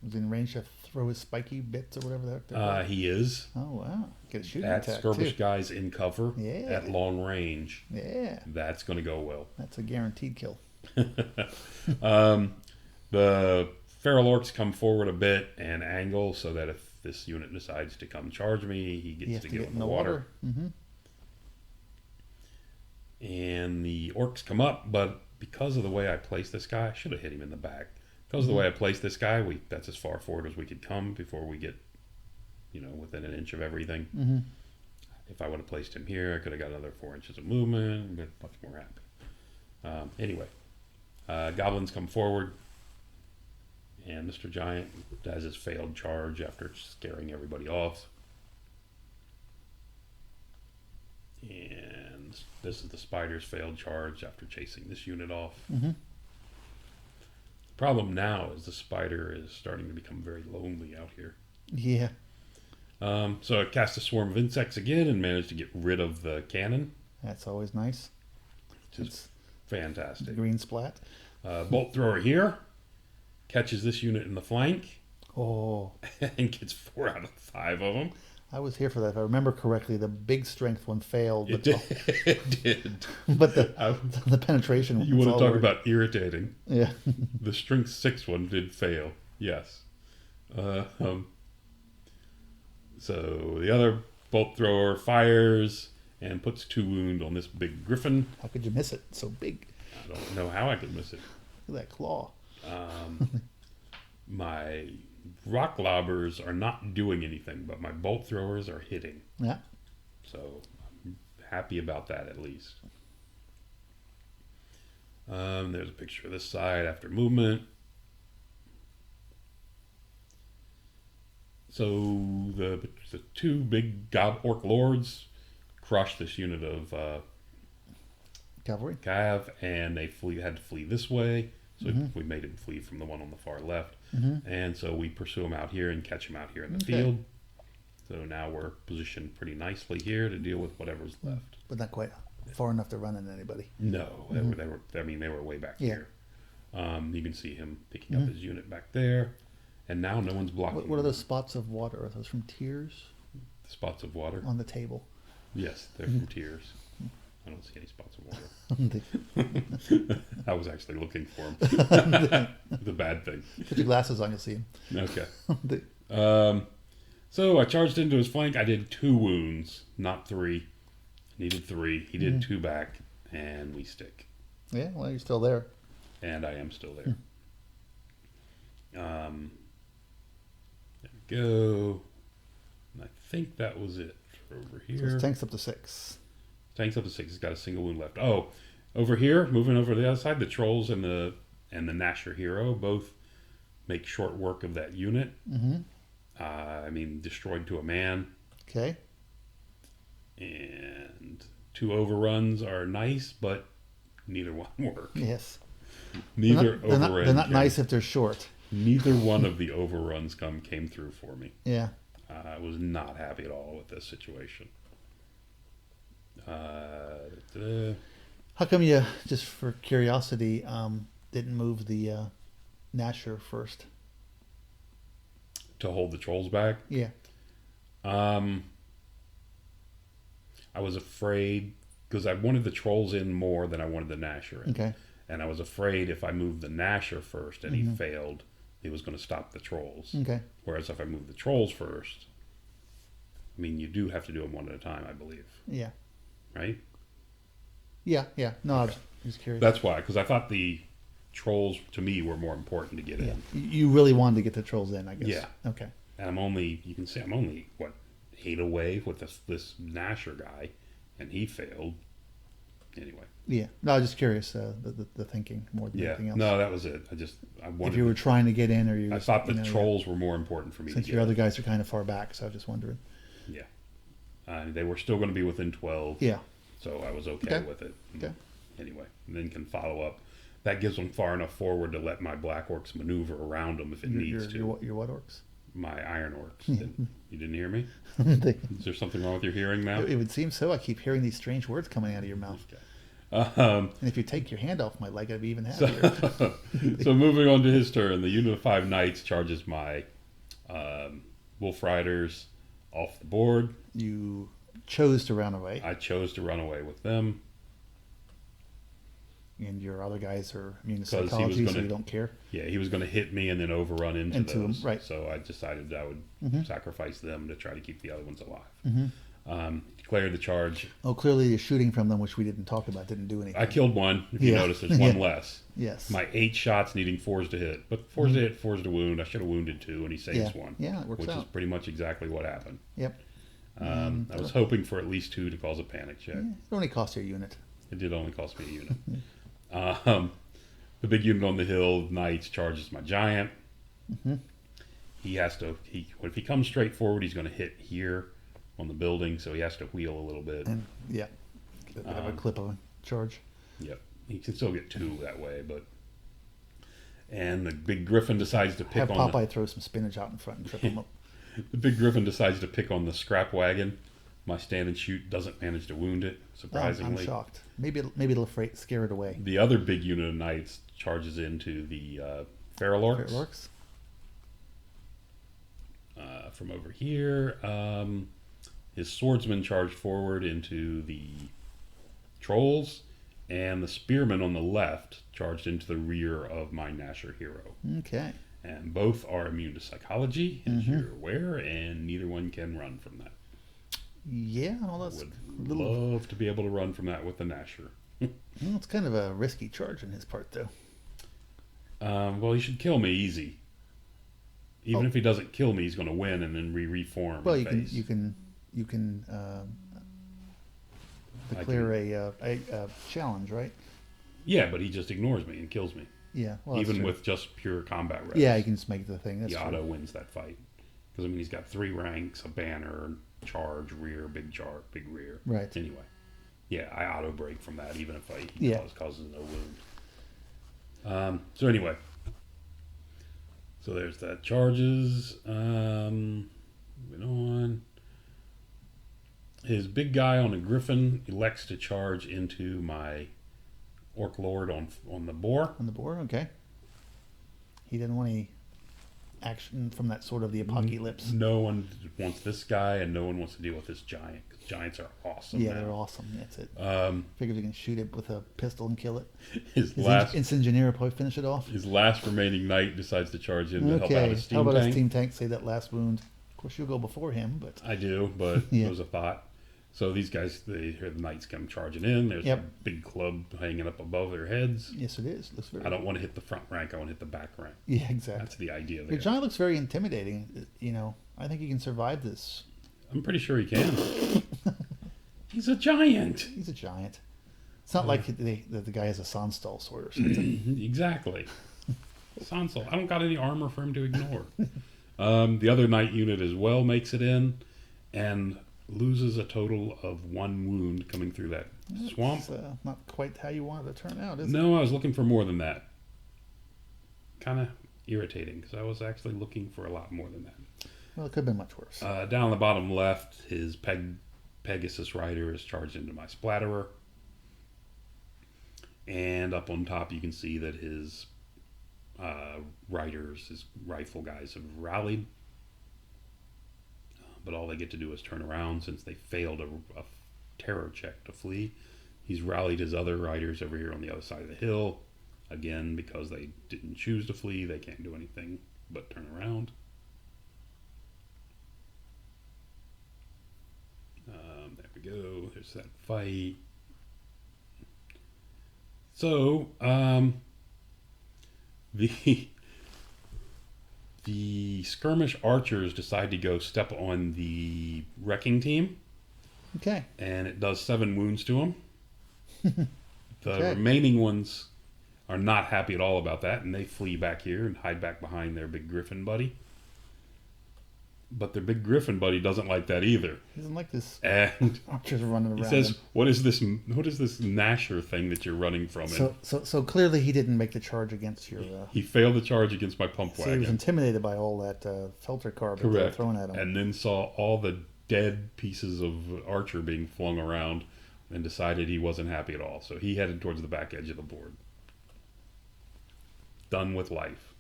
Was he in range to throw his spiky bits or whatever that? He is. Oh wow! Get a shooting At attack skirmish too. guys in cover Yeah. at long range. Yeah. That's going to go well. That's a guaranteed kill. The feral orcs come forward a bit and angle so that if this unit decides to come charge me, he gets to get in the water. Mm-hmm. And the orcs come up, but because of the way I placed this guy, I should have hit him in the back. Because of the way I placed this guy, that's as far forward as we could come before we get, within an inch of everything. Mm-hmm. If I would have placed him here, I could have got another 4 inches of movement and been much more happy. Anyway, goblins come forward, and Mr. Giant has his failed charge after scaring everybody off. And this is the spider's failed charge after chasing this unit off. Mm-hmm. The problem now is the spider is starting to become very lonely out here. Yeah. So I cast a swarm of insects again and managed to get rid of the cannon. That's always nice. Just fantastic. Green splat. Bolt thrower here catches this unit in the flank. Oh. And gets 4 out of 5 of them. I was here for that. If I remember correctly, the big strength one failed. It did. It did. But the penetration. You want to talk about irritating? Yeah. The strength 6 one did fail. Yes. So the other bolt thrower fires and puts 2 wound on this big griffin. How could you miss it? It's so big. I don't know how I could miss it. Look at that claw. My rock lobbers are not doing anything, but my bolt throwers are hitting. Yeah. So I'm happy about that at least. There's a picture of this side after movement. So the 2 big orc lords crushed this unit of Cavalry. Cav, and they had to flee this way. So we made him flee from the one on the far left. Mm-hmm. And so we pursue him out here and catch him out here in the field. So now we're positioned pretty nicely here to deal with whatever's left. But not quite far enough to run into anybody. No, they were way back here. You can see him picking up his unit back there. And now no one's blocking. What are those spots of water? Are those from tears? Spots of water? On the table. Yes, they're from tears. I don't see any spots of water. I was actually looking for them. The bad thing. Put your glasses on, you'll see them. Okay. So I charged into his flank. I did 2 wounds, not 3. Needed 3. He did 2 back, and we stick. Yeah, well, you're still there. And I am still there. There we go. And I think that was it for over here. So it's tanks up to 6. Tanks up to 6. He's got a single wound left. Oh, over here, moving over to the other side, the trolls and the Nasher hero both make short work of that unit. Mm-hmm. Destroyed to a man. Okay. And 2 overruns are nice, but neither one work. Yes. Neither they're not nice if they're short. Neither one of the overruns came through for me. Yeah. I was not happy at all with this situation. How come you, just for curiosity, didn't move the Nasher first? To hold the trolls back? Yeah. I was afraid, because I wanted the trolls in more than I wanted the Nasher in. Okay. And I was afraid if I moved the Nasher first and he failed, he was going to stop the trolls. Okay. Whereas if I moved the trolls first, you do have to do them one at a time, I believe. Yeah. Right? Yeah. No, okay. I was just curious. That's why, because I thought the trolls, to me, were more important to get in. You really wanted to get the trolls in, I guess. Yeah. Okay. And you can see I'm only, 8 away with this Nasher guy, and he failed. Anyway. Yeah. No, I was just curious, the thinking more than anything else. No, that was it. I wanted. If you were trying to get in, or I thought the trolls were more important for me. Since your other guys are kind of far back, so I was just wondering. Yeah. They were still going to be within 12. Yeah. So I was okay with it. Okay. Anyway, and then can follow up. That gives them far enough forward to let my Black Orcs maneuver around them if it needs to. Your what orcs? My Iron Orcs. You didn't hear me? Is there something wrong with your hearing now? It would seem so. I keep hearing these strange words coming out of your mouth. Okay. And if you take your hand off my leg, I'd be even happier. So moving on to his turn, the unit of 5 knights charges my Wolf Riders off the board. You chose to run away. I chose to run away with them. And your other guys are immune to psychology, so you don't care? Yeah, he was going to hit me and then overrun into those. Them, right. So I decided I would sacrifice them to try to keep the other ones alive. Declared the charge. Oh, clearly the shooting from them, which we didn't talk about, didn't do anything. I killed one. If you notice, there's one less. Yes. My 8 shots needing 4s to hit. But 4s to hit, 4s to wound. I should have wounded 2, and he saves 1. Yeah, it works which out. is pretty much exactly what happened. Yep. I was hoping for at least 2 to cause a panic check. Yeah, it only cost your unit. It did only cost me a unit. The big unit on the hill, Knights, charges my giant. He has to. If he comes straight forward, he's going to hit here on the building, so he has to wheel a little bit. And have a clip of a charge. Yep, he can still get 2 that way, but. And the big griffin decides to pick have on. Popeye throw some spinach out in front and trip him up. The big griffin decides to pick on the scrap wagon. My stand and shoot doesn't manage to wound it, surprisingly. I'm shocked. Maybe it'll scare it away. The other big unit of knights charges into the feral orcs. Feral orcs. From over here, his swordsman charged forward into the trolls, and the spearman on the left charged into the rear of my Nasher hero. Okay. And both are immune to psychology, as you're aware, and neither one can run from that. Yeah, well, that's Would love to be able to run from that with the Nasher. Well, it's kind of a risky charge on his part, though. Well, he should kill me easy. Even if he doesn't kill me, he's going to win and then reform. Well, you can declare a challenge, right? Yeah, but he just ignores me and kills me. Yeah, well, even with just pure combat reps. Yeah, he can just make the thing. That's the auto wins that fight because he's got 3 ranks: a banner, charge, rear, big rear. Right. Anyway, yeah, I auto break from that even if he causes no wound. So anyway. So there's that charges. Moving on. His big guy on a griffin elects to charge into my orc lord on the boar. On the boar, okay. He didn't want any action from that sort of the apocalypse. No one wants this guy, and no one wants to deal with this giant. Giants are awesome. Yeah, they're awesome. That's it. Figure you can shoot it with a pistol and kill it. His last engineer will probably finish it off. His last remaining knight decides to charge in to help out his steam tank. How about tank. his steam tank? Say that last wound. Of course, you'll go before him, but I do, but it was a thought. So these guys, they hear the knights come charging in. There's a big club hanging up above their heads. Yes, it is. Looks very. I don't want to hit the front rank. I want to hit the back rank. Yeah, exactly. That's the idea there. Your giant looks very intimidating. You know, I think he can survive this. I'm pretty sure he can. He's a giant. He's a giant. It's not like the guy has a Sonnstahl sword or something. Exactly. Sonnstahl. I don't got any armor for him to ignore. The other knight unit as well makes it in and loses a total of 1 wound coming through that swamp. Not quite how you want it to turn out, is it? No, I was looking for more than that. Kind of irritating because I was actually looking for a lot more than that. Well, it could have been much worse. Down on the bottom left, his Pegasus Rider is charged into my Splatterer. And up on top, you can see that his riders, his rifle guys, have rallied. But all they get to do is turn around since they failed a terror check to flee. He's rallied his other riders over here on the other side of the hill. Again, because they didn't choose to flee, they can't do anything but turn around. There we go. There's that fight. So, the skirmish archers decide to go step on the wrecking team. Okay. And it does 7 wounds to them. The remaining ones are not happy at all about that, and they flee back here and hide back behind their big griffin buddy. But their big griffin buddy doesn't like that either. He doesn't like this. And archers running around. He says, "What is this? What is this Nasher thing that you're running from?" So clearly he didn't make the charge against your. He failed the charge against my pump wagon. He was intimidated by all that filter carbon they were thrown at him, and then saw all the dead pieces of archer being flung around, and decided he wasn't happy at all. So he headed towards the back edge of the board. Done with life.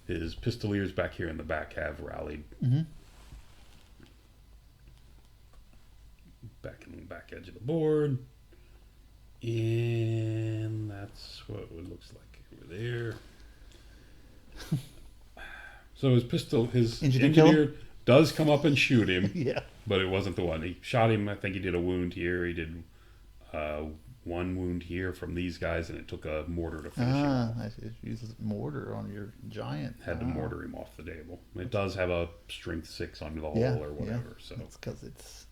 His pistoliers back here in the back have rallied. Mm-hmm. Back in the back edge of the board. And that's what it looks like over there. So his engineer does come up and shoot him, Yeah. but it wasn't the one. He shot him. I think he did a wound here. He did one wound here from these guys, and it took a mortar to finish him off. It uses mortar on your giant. Had to mortar him off the table. It does have a strength 6 under the hole or whatever. So it's because it's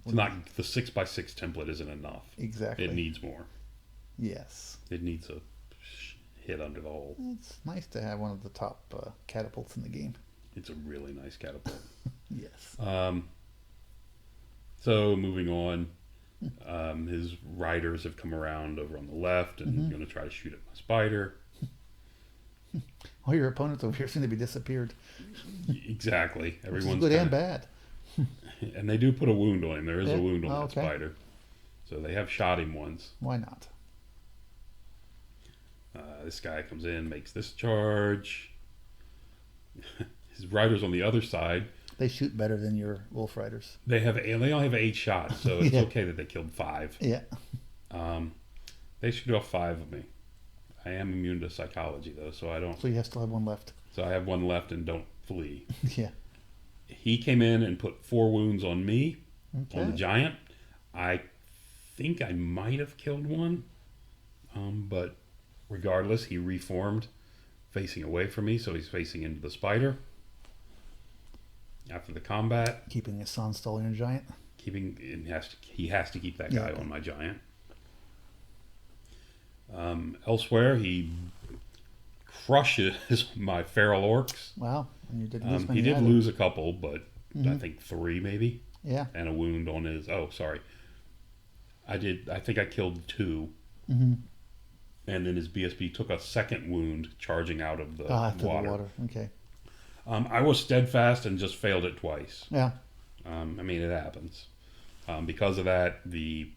not the 6x6 template isn't enough. Exactly. It needs more. Yes. It needs a hit under the hole. It's nice to have one of the top catapults in the game. It's a really nice catapult. Yes. So moving on, his riders have come around over on the left and going to try to shoot at my spider. All your opponents over here seem to be disappeared. Exactly. Everyone's good and bad. And they do put a wound on him. There is a wound on that spider. So they have shot him once. Why not? This guy comes in, makes this charge. His riders on the other side. They shoot better than your wolf riders. They only have 8 shots, so it's okay that they killed 5. Yeah. They shoot off 5 of me. I am immune to psychology though, so I don't. So you still have one left. So I have one left and don't flee. Yeah. He came in and put 4 wounds on me, Okay. on the giant. I think I might have killed one, but regardless, he reformed, facing away from me, so he's facing into the spider. After the combat, Keeping his Sonnstahl on your giant. He has to keep that guy on my giant. Elsewhere, he crushes my feral orcs. Wow. And you did lose many He did either. lose a couple, but I think 3 maybe. Yeah. And a wound on his. Oh, sorry. I think I killed 2. Mm-hmm. And then his BSB took a second wound charging out of the After water. the water. Okay. I was steadfast and just failed it twice. Yeah. I mean, it happens. Because of that, the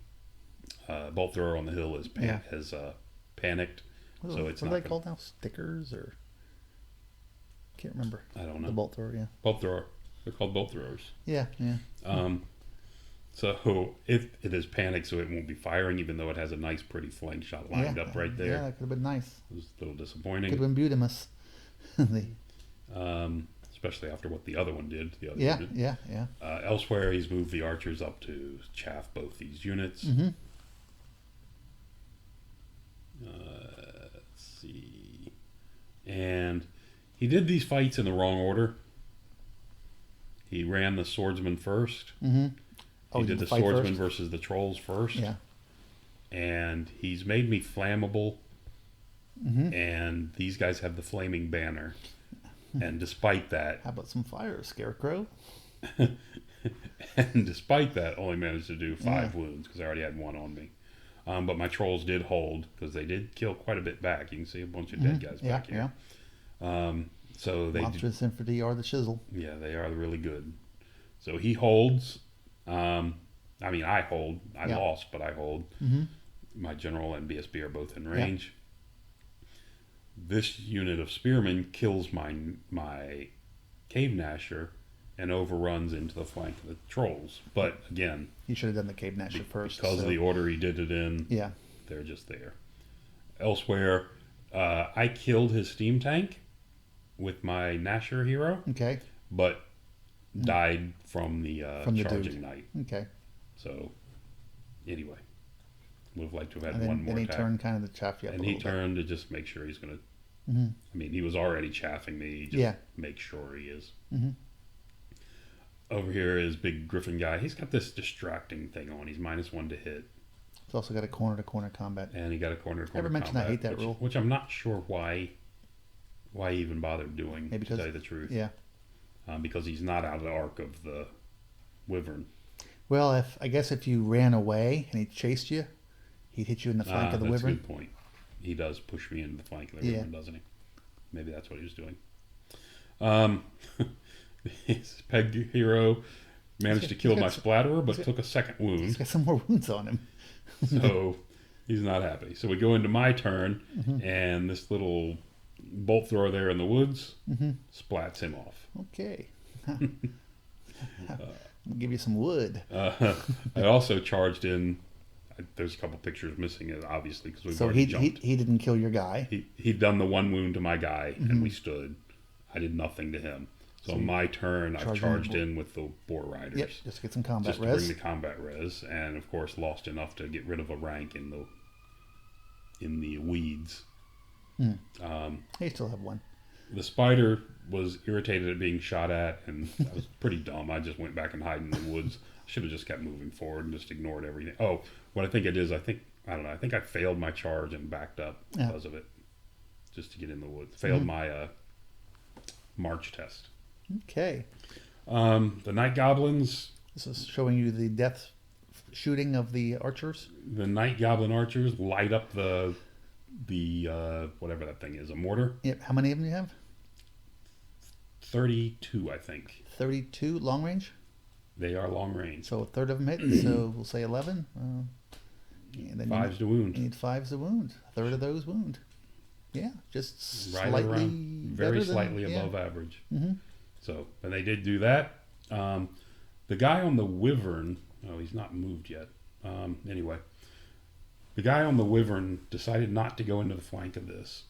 bolt thrower on the hill is panicked. So it's what not are they called now? Stickers or can't remember. I don't know. The bolt thrower, yeah. Bolt thrower. They're called bolt throwers. Yeah, yeah. So it is panicked, so it won't be firing, even though it has a nice, pretty flank shot lined up right there. Yeah, that could have been nice. It was a little disappointing. Could have been Butimus. Especially after what the other one did. The other Yeah, unit. yeah. Elsewhere, he's moved the archers up to chaff both these units. Mm-hmm. Let's see. And he did these fights in the wrong order. He ran the swordsman first. Mm-hmm. He did the swordsman versus the trolls first. Yeah. And he's made me flammable. Mm-hmm. And these guys have the flaming banner. And despite that... How about some fire, Scarecrow? And despite that, only managed to do 5 wounds because I already had 1 on me. But my trolls did hold because they did kill quite a bit back. You can see a bunch of dead guys back here. Yeah. So they Monstrous Infantry are the chisel. Yeah, they are really good. So he holds. I mean, I hold. I lost, but I hold. Mm-hmm. My general and BSB are both in range. This unit of spearmen kills my cave gnasher and overruns into the flank of the trolls. But again, He should have done the Cave Gnasher first. because of the order he did it in. Yeah. They're just there. Elsewhere, I killed his steam tank with my Gnasher hero, Okay. but died from the the charging dude. knight. Okay. So, anyway, would have liked to have had And one then, more then he attack. turned kind of to chaff you up And a he little bit. turned to just make sure he's going to. Mm-hmm. I mean, he was already chaffing me. Just make sure he is. Mm-hmm. Over here is big Griffin guy. He's got this distracting thing on. He's -1 to hit. It's also got a corner-to-corner combat. And he got a corner-to-corner Never mentioned combat, I hate that rule. Which I'm not sure why he even bothered doing, Maybe to tell you the truth. Yeah. Because he's not out of the arc of the wyvern. Well, I guess if you ran away and he chased you, he'd hit you in the flank of the that's wyvern. a good point. He does push me into the flank of the wyvern, doesn't he? Maybe that's what he was doing. His peg hero managed to kill my splatterer, but took a second wound. He's got some more wounds on him. So he's not happy. So we go into my turn, and this little bolt thrower there in the woods splats him off. Okay. I'll give you some wood. I also charged in. There's a couple pictures missing, obviously, because we've already jumped. He didn't kill your guy. He'd done the 1 wound to my guy, and we stood. I did nothing to him. So on my turn, I've charged in with the Boar Riders. Yep, just to get some combat just res. Just to bring the combat res, and of course lost enough to get rid of a rank in the weeds. I still have one. The spider was irritated at being shot at, and I was pretty dumb. I just went back and hid in the woods. Should have just kept moving forward and just ignored everything. Oh, what I think it is, I think I failed my charge and backed up because of it, just to get in the woods. Failed my march test. Okay. The Night Goblins. This is showing you the death shooting of the archers. The Night Goblin archers light up the whatever that thing is, a mortar. Yep. How many of them do you have? 32, I think. 32 long range? They are long range. So a third of them hit, so we'll say 11. And then fives to wound. You need 5s to wound. A third of those wound. Yeah, just right slightly around, very slightly above average. So, and they did do that. The guy on the Wyvern, he's not moved yet. Anyway, the guy on the Wyvern decided not to go into the flank of this,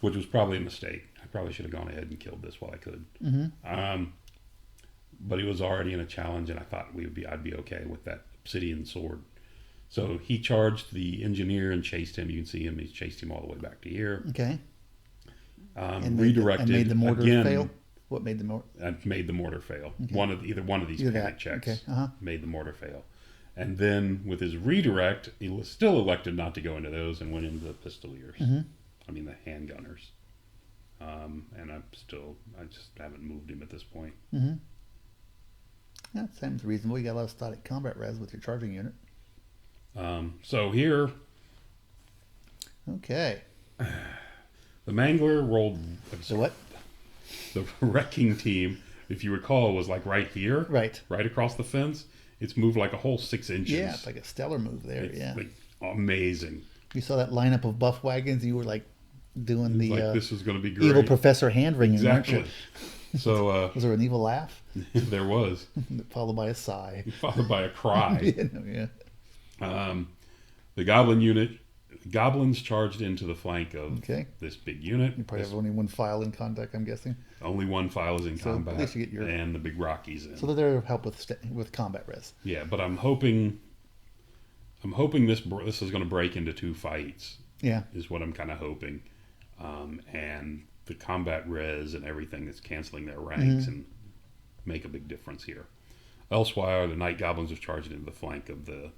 which was probably a mistake. I probably should have gone ahead and killed this while I could. But he was already in a challenge, and I thought I'd be okay with that obsidian sword. So he charged the engineer and chased him. You can see him. He chased him all the way back to here. Okay. And redirected made the mortar again. Fail? What made the mortar? Made the mortar fail. Okay. Either one of these panic checks made the mortar fail. And then with his redirect, he was still elected not to go into those and went into the pistoliers. I mean the handgunners. And I just haven't moved him at this point. That seems reasonable. You got a lot of static combat res with your charging unit. So here, okay, the Mangler rolled. So what? The wrecking team, if you recall, was like right here, right across the fence. It's moved like a whole 6 inches. Yeah, it's like a stellar move there. It's like amazing. You saw that lineup of buff wagons. You were like doing the this is going to be great. Evil Professor hand wringing. Exactly. So was there an evil laugh? There was. Followed by a sigh. Followed by a cry. Yeah. The goblins charged into the flank of this big unit. You probably have only one file in contact, I'm guessing. Only one file is in combat, at least you get and the big Rockies in. So they're there to help with combat res. Yeah, but I'm hoping this is going to break into 2 fights. Yeah, is what I'm kind of hoping, and the combat res and everything is canceling their ranks and make a big difference here. Elsewhere, the Night Goblins have charged into the flank of the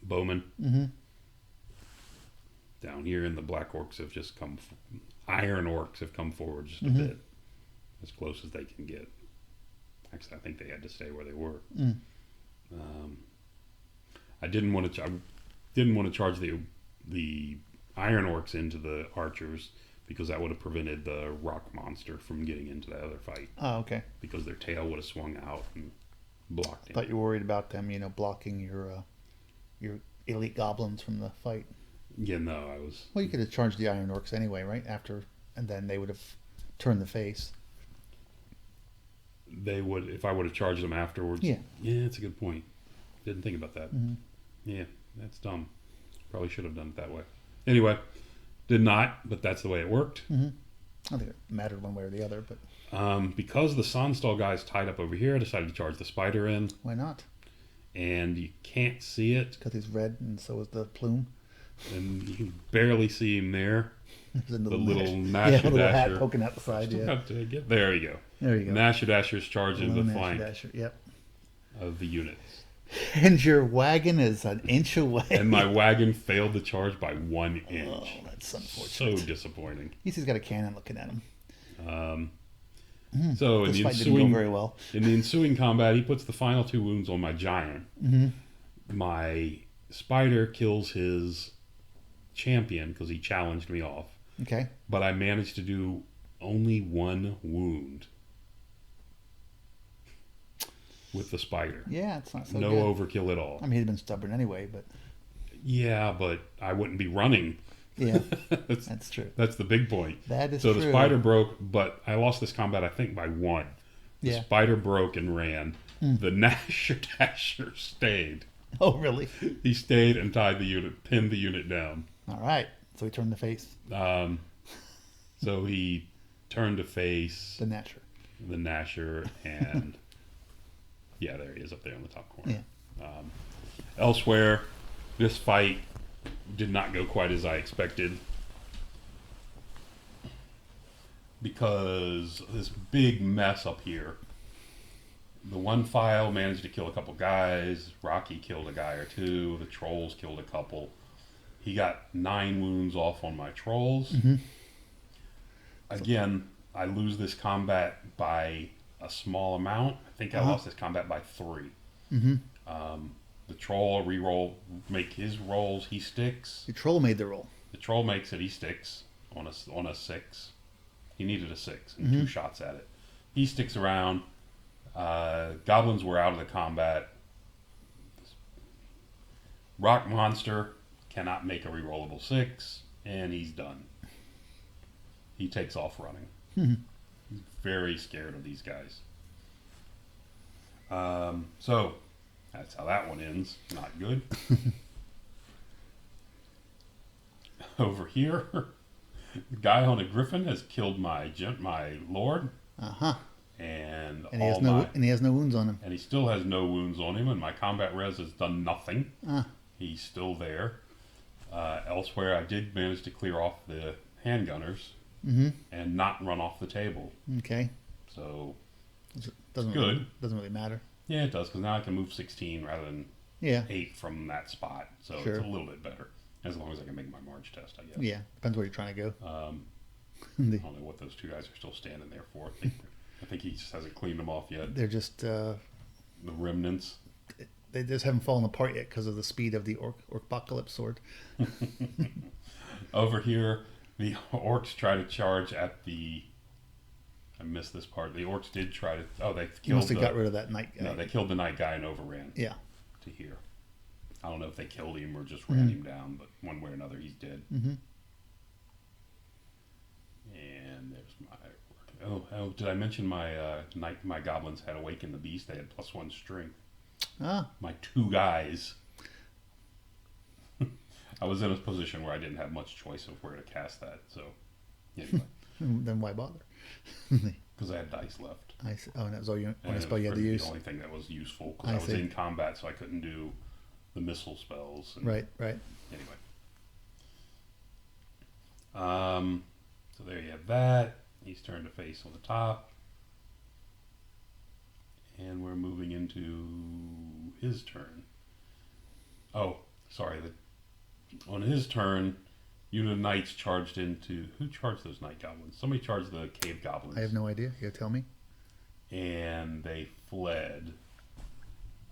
bowmen. Down here, and the Black Orcs have just Iron Orcs have come forward just a bit, as close as they can get. Actually, I think they had to stay where they were. I didn't want to charge the Iron Orcs into the archers because that would have prevented the rock monster from getting into the other fight. Oh, okay. Because their tail would have swung out and blocked him. I thought you were worried about them, blocking your elite goblins from the fight. Yeah, no, I was. Well, you could have charged the Iron Orcs anyway, right? And then they would have turned the face. They would, if I would have charged them afterwards. Yeah. Yeah, that's a good point. Didn't think about that. Yeah, that's dumb. Probably should have done it that way. Anyway, did not, but that's the way it worked. I don't think it mattered one way or the other, but because the Sonnstahl guy's tied up over here, I decided to charge the spider in. Why not? And you can't see it because he's red, and so is the plume. And you can barely see him there. The little Nasher little Dasher hat poking out the side. There you go. There you go. Nasher Dasher's charging the flank Yep. of the units. And your wagon is an inch away. And my wagon failed to charge by 1 inch. Oh, that's unfortunate. So disappointing. He's got a cannon looking at him. So this fight didn't go very well. In the ensuing combat, he puts the final 2 wounds on my giant. My spider kills his champion because he challenged me off. Okay. But I managed to do only 1 wound with the spider. Yeah, it's not so no good. Overkill at all. I mean, he'd been stubborn anyway, but... Yeah, but I wouldn't be running. Yeah, that's true. That's the big point. That is true. So the spider broke, but I lost this combat, I think, by 1. The spider broke and ran. The Nasher Dasher stayed. Oh, really? He stayed and pinned the unit down. All right. So he turned to face. So he turned to face the Nasher. the Gnasher, and yeah, there he is up there in the top corner. Yeah. Elsewhere, this fight did not go quite as I expected because this big mess up here. The one file managed to kill a couple guys. Rocky killed a guy or two. The trolls killed a couple. He got 9 wounds off on my trolls. Mm-hmm. Again, I lose this combat by a small amount. I think I lost this combat by 3. Mm-hmm. The troll make his rolls. He sticks. The troll made the roll. The troll makes it. He sticks on a 6. He needed a 6 and Mm-hmm. 2 shots at it. He sticks around. Goblins were out of the combat. Rock monster cannot make a rerollable 6, and he's done. He takes off running. Mm-hmm. He's very scared of these guys. So that's how that one ends. Not good. Over here, the guy on a griffin has killed my lord. Uh-huh. And he has no wounds on him. And he still has no wounds on him, and my combat res has done nothing. Ah. He's still there. Elsewhere, I did manage to clear off the handgunners and not run off the table. Okay. So doesn't good. Really, doesn't really matter. Yeah, it does, because now I can move 16 rather than 8 from that spot. So Sure. it's a little bit better, as long as I can make my March test, I guess. Yeah, depends where you're trying to go. I don't know what those 2 guys are still standing there for. I think he just hasn't cleaned them off yet. They're just... the remnants. They just haven't fallen apart yet because of the speed of the Orcpocalypse sword. Over here, the orcs try to charge at the... I missed this part. The orcs did try to... Oh, they killed... You must have got rid of that night guy. No, they killed the night guy and overran. Yeah. To here. I don't know if they killed him or just ran him down, but one way or another, he's dead. Mm-hmm. And there's my... Oh, did I mention my goblins had Awaken the Beast? They had +1 strength. Ah. My 2 guys... I was in a position where I didn't have much choice of where to cast that, so... Anyway. Then why bother? Because I had dice left. I see. Oh, and that was all you, And spell you had to use. the only thing that was useful, because I was in combat, so I couldn't do the missile spells. And Right. Anyway. So there you have that. He's turned to face on the top. And we're moving into his turn. Oh, sorry. On his turn, unit of knights charged into... Who charged those night goblins? Somebody charged the cave goblins. I have no idea. You tell me. And they fled.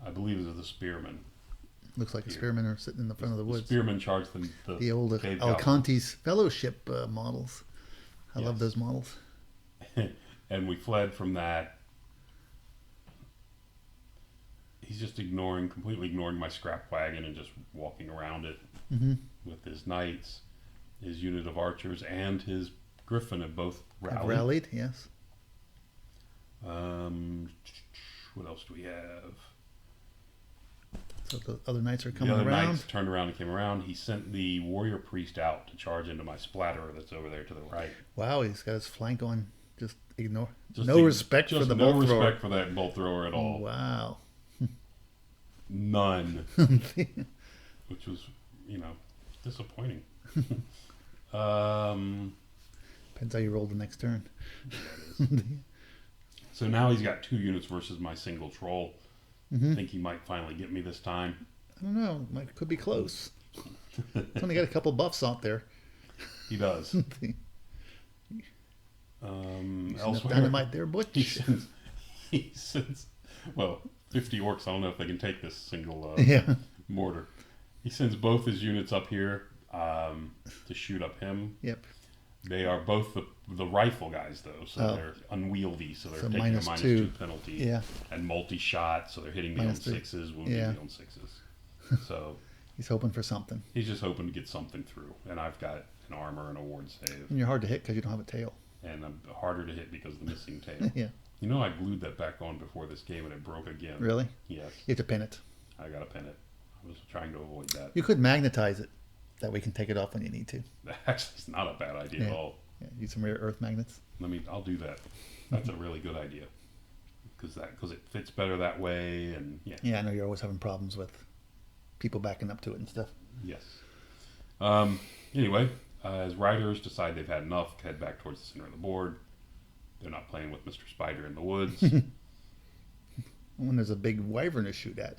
I believe it was the spearmen. Looks like a spearmen are sitting in the front of the woods. The spearmen charged the old cave Alconte's Fellowship models. I love those models. And we fled from that. He's just completely ignoring my scrap wagon and just walking around it with his knights. His unit of archers and his griffin have both rallied. Have rallied, yes. What else do we have? So the other knights are coming the other around. knights turned around and came around. He sent the warrior priest out to charge into my splatterer that's over there to the right. Wow, he's got his flank on. Just ignore. Just no respect for the bolt thrower. No respect for that bolt thrower at all. Wow. None. Which was, disappointing. Depends how you roll the next turn. So now he's got 2 units versus my single troll. I think he might finally get me this time. I don't know. Could be close. He's only got a couple buffs out there. He does. Elsewhere, dynamite there, Butch. He sends 50 orcs. I don't know if they can take this single mortar. He sends both his units up here to shoot up him. Yep. They are both the rifle guys, though, so they're unwieldy, so they're taking a -2 penalty. Yeah. And multi-shot, so they're hitting me on 6s, wounding me on 6s. So he's hoping for something. He's just hoping to get something through. And I've got an armor and a ward save. And you're hard to hit because you don't have a tail. And I'm harder to hit because of the missing tail. Yeah. I glued that back on before this game and it broke again. Really? Yes. You have to pin it. I got to pin it. I was trying to avoid that. You could magnetize it. That way you can take it off when you need to. Actually, it's not a bad idea at all. Yeah, use some rare earth magnets. I'll do that. That's a really good idea. Because it fits better that way, and yeah. Yeah, I know you're always having problems with people backing up to it and stuff. Yes. Anyway, as riders decide they've had enough, head back towards the center of the board. They're not playing with Mr. Spider in the woods. When there's a big wyvern to shoot at.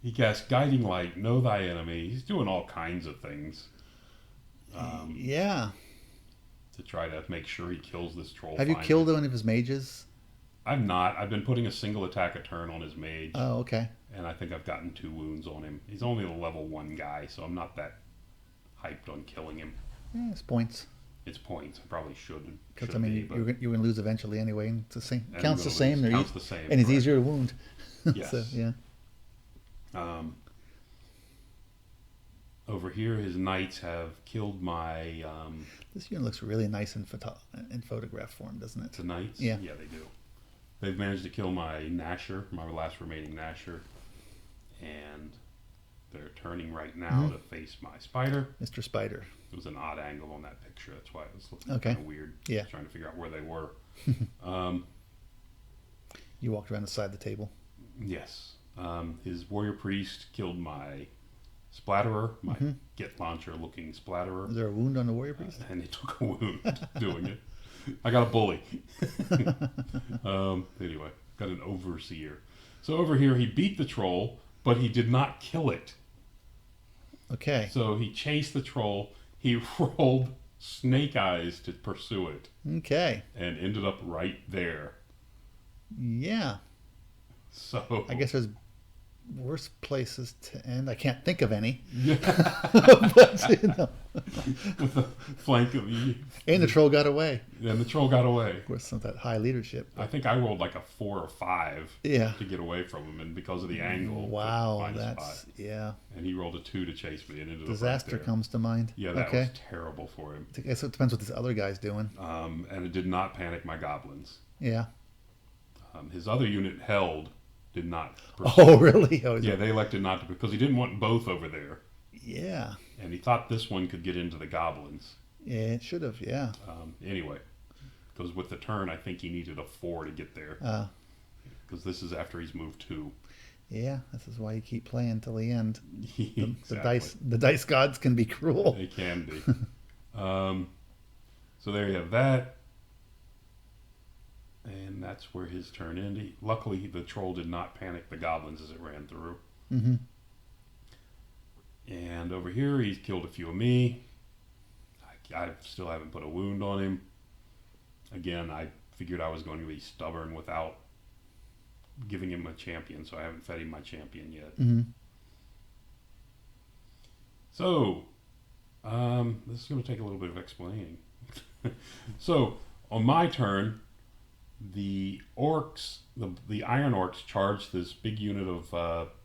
He casts Guiding Light, know thy enemy. He's doing all kinds of things. Yeah. To try to make sure he kills this troll. Have you killed one of his mages? I've not. I've been putting a single attack a turn on his mage. Oh, okay. And I think I've gotten 2 wounds on him. He's only a level 1 guy, so I'm not that hyped on killing him. Yeah, it's points. It's points. I probably should. Because, I mean, you're going to lose eventually anyway. And it's the same. Counts the same. Counts the same. And it's easier to wound. Yes. So, yeah. Over here, his knights have killed my... This unit looks really nice in photograph form, doesn't it? The knights? Yeah. Yeah, they do. They've managed to kill my Gnasher, my last remaining Gnasher. And they're turning right now to face my Spider. Mr. Spider. It was an odd angle on that picture. That's why it was looking kind of weird. Yeah. I was trying to figure out where they were. You walked around the side of the table. Yes. His warrior priest killed my Splatterer, my get launcher looking Splatterer. Is there a wound on the warrior priest? And he took a wound doing it. I got a bully. Anyway, got an overseer. So over here, he beat the troll, but he did not kill it. Okay. So he chased the troll. He rolled snake eyes to pursue it. Okay. And ended up right there. Yeah. So I guess there's worse places to end. I can't think of any. Yeah. But, you know. With the flank of the... And the troll got away. And the troll got away. Of course, not that high leadership. I think I rolled like a 4 or 5 to get away from him, and because of the angle. Wow, that's... Yeah. And he rolled a 2 to chase me, and ended Disaster up right comes to mind. Yeah, that was terrible for him. I guess it depends what this other guy's doing. And it did not panic my goblins. Yeah. His other unit held... did not pursue. Oh, really? Yeah, they elected not to, because he didn't want both over there. Yeah. And he thought this one could get into the goblins. Yeah, it should have, yeah. Anyway, because with the turn, I think he needed a 4 to get there. Because this is after he's moved 2. Yeah, this is why you keep playing till the end. Exactly. The dice gods can be cruel. They can be. So there you have that. And that's where his turn ended. Luckily, the troll did not panic the goblins as it ran through. Mm-hmm. And over here, he's killed a few of me. I still haven't put a wound on him. Again, I figured I was going to be stubborn without giving him a champion, so I haven't fed him my champion yet. Mm-hmm. So, this is going to take a little bit of explaining. So, on my turn... the orcs, the iron orcs charged this big unit of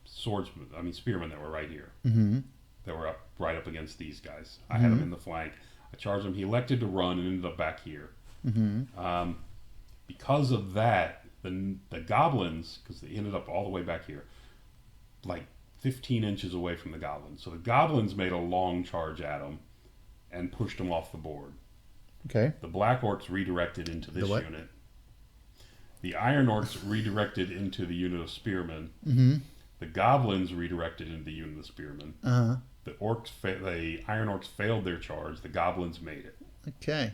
spearmen that were right here. Mm-hmm. That were right up against these guys. I had them in the flank. I charged him. He elected to run and ended up back here. Mm-hmm. Because of that, the goblins, because they ended up all the way back here, like 15 inches away from the goblins. So the goblins made a long charge at him and pushed him off the board. Okay. The black orcs redirected into this unit. The iron orcs redirected into the unit of spearmen. Mm-hmm. The goblins redirected into the unit of spearmen. Uh-huh. The iron orcs failed their charge. The goblins made it. Okay.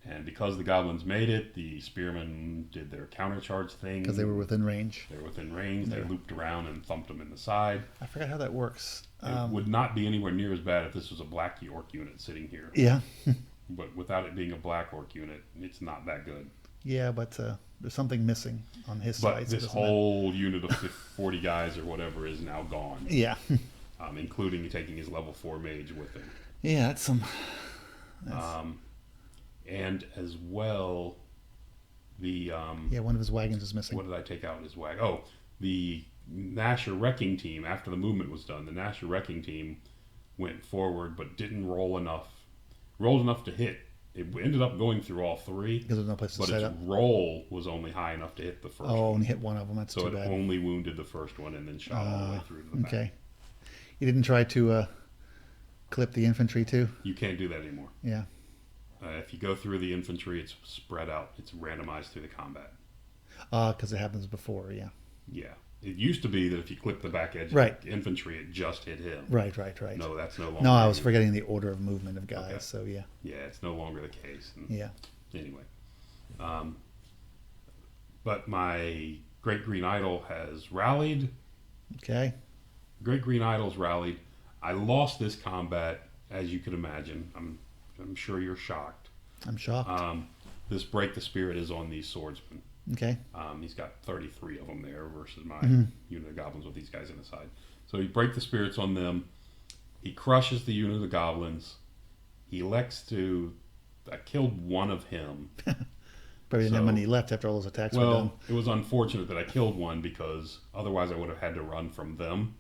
And because the goblins made it, the spearmen did their countercharge thing. Because they were within range. They were within range. They looped around and thumped them in the side. I forgot how that works. It would not be anywhere near as bad if this was a black orc unit sitting here. Yeah. But without it being a black orc unit, it's not that good. Yeah, but there's something missing on his side. But this whole unit of 40 guys or whatever is now gone. Yeah. Including taking his level 4 mage with him. Yeah, that's some... and as well, the... one of his wagons is missing. What did I take out in his wagon? Oh, the Gnasher wrecking team, after the movement was done, the Gnasher wrecking team went forward but didn't roll enough. Rolled enough to hit. It ended up going through all 3. Because there's no place to but set its up. roll was only high enough to hit the first one. Only hit one of them. That's too bad. So it only wounded the first one and then shot all the way through to the back. Okay. You didn't try to clip the infantry too? You can't do that anymore. Yeah. If you go through the infantry, it's spread out. It's randomized through the combat. Because it happens before, yeah. Yeah. It used to be that if you clip the back edge Right. of the infantry, it just hit him. Right. No, that's no longer. No, I was forgetting the order of movement of guys, Okay. so yeah. Yeah, it's no longer the case. And Yeah. Anyway. But my Great Green Idol has rallied. Okay. Great Green Idol's rallied. I lost this combat, as you could imagine. I'm sure you're shocked. I'm shocked. This Break the Spirit is on these swordsmen. Okay. He's got 33 of them there versus my unit of goblins with these guys on the side. So he Break the Spirits on them. He crushes the unit of goblins. He elects to... I killed one of him. Probably didn't have many left after all those attacks were done. Well, it was unfortunate that I killed one because otherwise I would have had to run from them.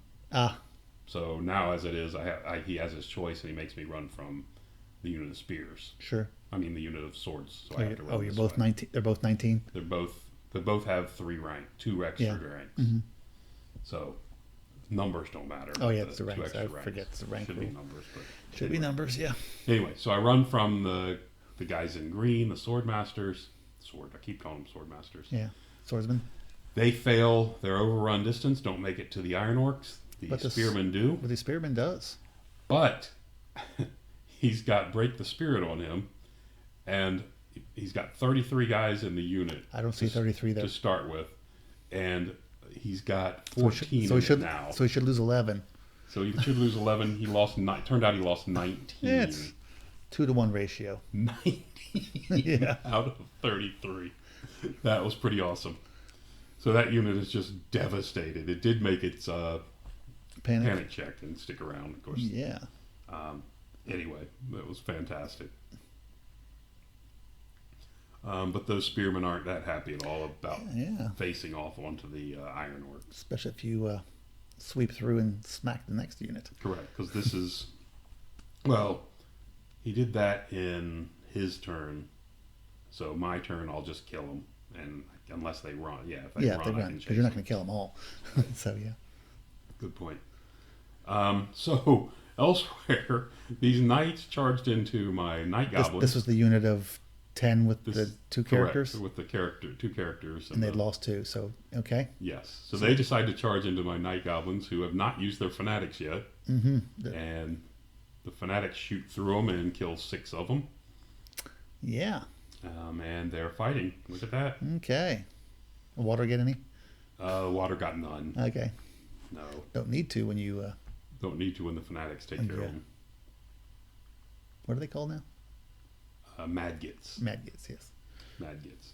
So now, as it is, he has his choice and he makes me run from the unit of spears. Sure. I mean the unit of swords. So I have to run. You're both 19. They're both 19. They both have 2 extra ranks. Mm-hmm. So numbers don't matter. Oh yeah, it's the ranks. I ranks. forget it's the rank Should rule. be numbers, but Should be numbers, yeah. Anyway, so I run from the guys in green, the sword masters. I keep calling them sword masters. Yeah, swordsman. They fail their overrun distance, don't make it to the Iron Orcs. The spearmen do. But the spearman does. But he's got Break the Spirit on him, and he's got 33 guys in the unit. I don't see 33 there. To start with. And he's got 14 now. So he should lose 11. So he should lose 11. Turned out he lost 19. Yeah, it's 2-to-1 ratio. 19 Yeah. out of 33. That was pretty awesome. So that unit is just devastated. It did make its panic check and stick around, of course. Yeah. Anyway, that was fantastic. But those spearmen aren't that happy at all about facing off onto the Iron Orcs. Especially if you sweep through and smack the next unit. Correct, because this is... Well, he did that in his turn. So my turn, I'll just kill him. And unless they run. Yeah, if they run, because you're not going to kill them all. So, yeah. Good point. So, elsewhere, these knights charged into my night goblins. This was the unit of 10 with the 2 characters? Correct, with the 2 characters. And they'd lost 2, so, okay. Yes. So they decide to charge into my night goblins, who have not used their fanatics yet. Mm-hmm. And the fanatics shoot through them and kill 6 of them. Yeah. And they're fighting. Look at that. Okay. Water get any? Water got none. Okay. No. Don't need to when you... Don't need to when the fanatics take care of them. What are they called now? Madgits. Madgits, yes. Madgits.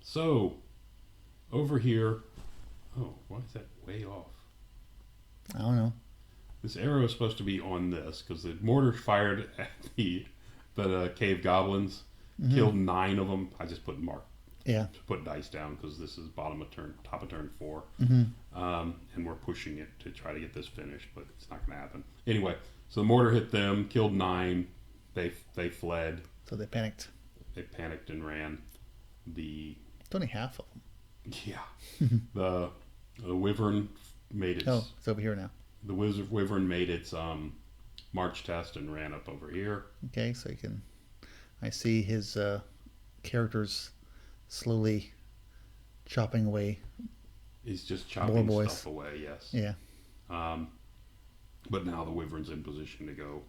So, over here... Oh, why is that way off? I don't know. This arrow is supposed to be on this, because the mortar fired at the cave goblins, killed 9 of them. I just put put dice down, because this is top of turn 4. And we're pushing it to try to get this finished, but it's not going to happen. Anyway, so the mortar hit them, killed 9. They fled. So they panicked. They panicked and ran. It's only half of them. Yeah. the wyvern made its... Oh, it's over here now. The wyvern made its march test and ran up over here. Okay, so you can... I see his characters slowly chopping away. He's just chopping stuff away, yes. Yeah. But now the wyvern's in position to go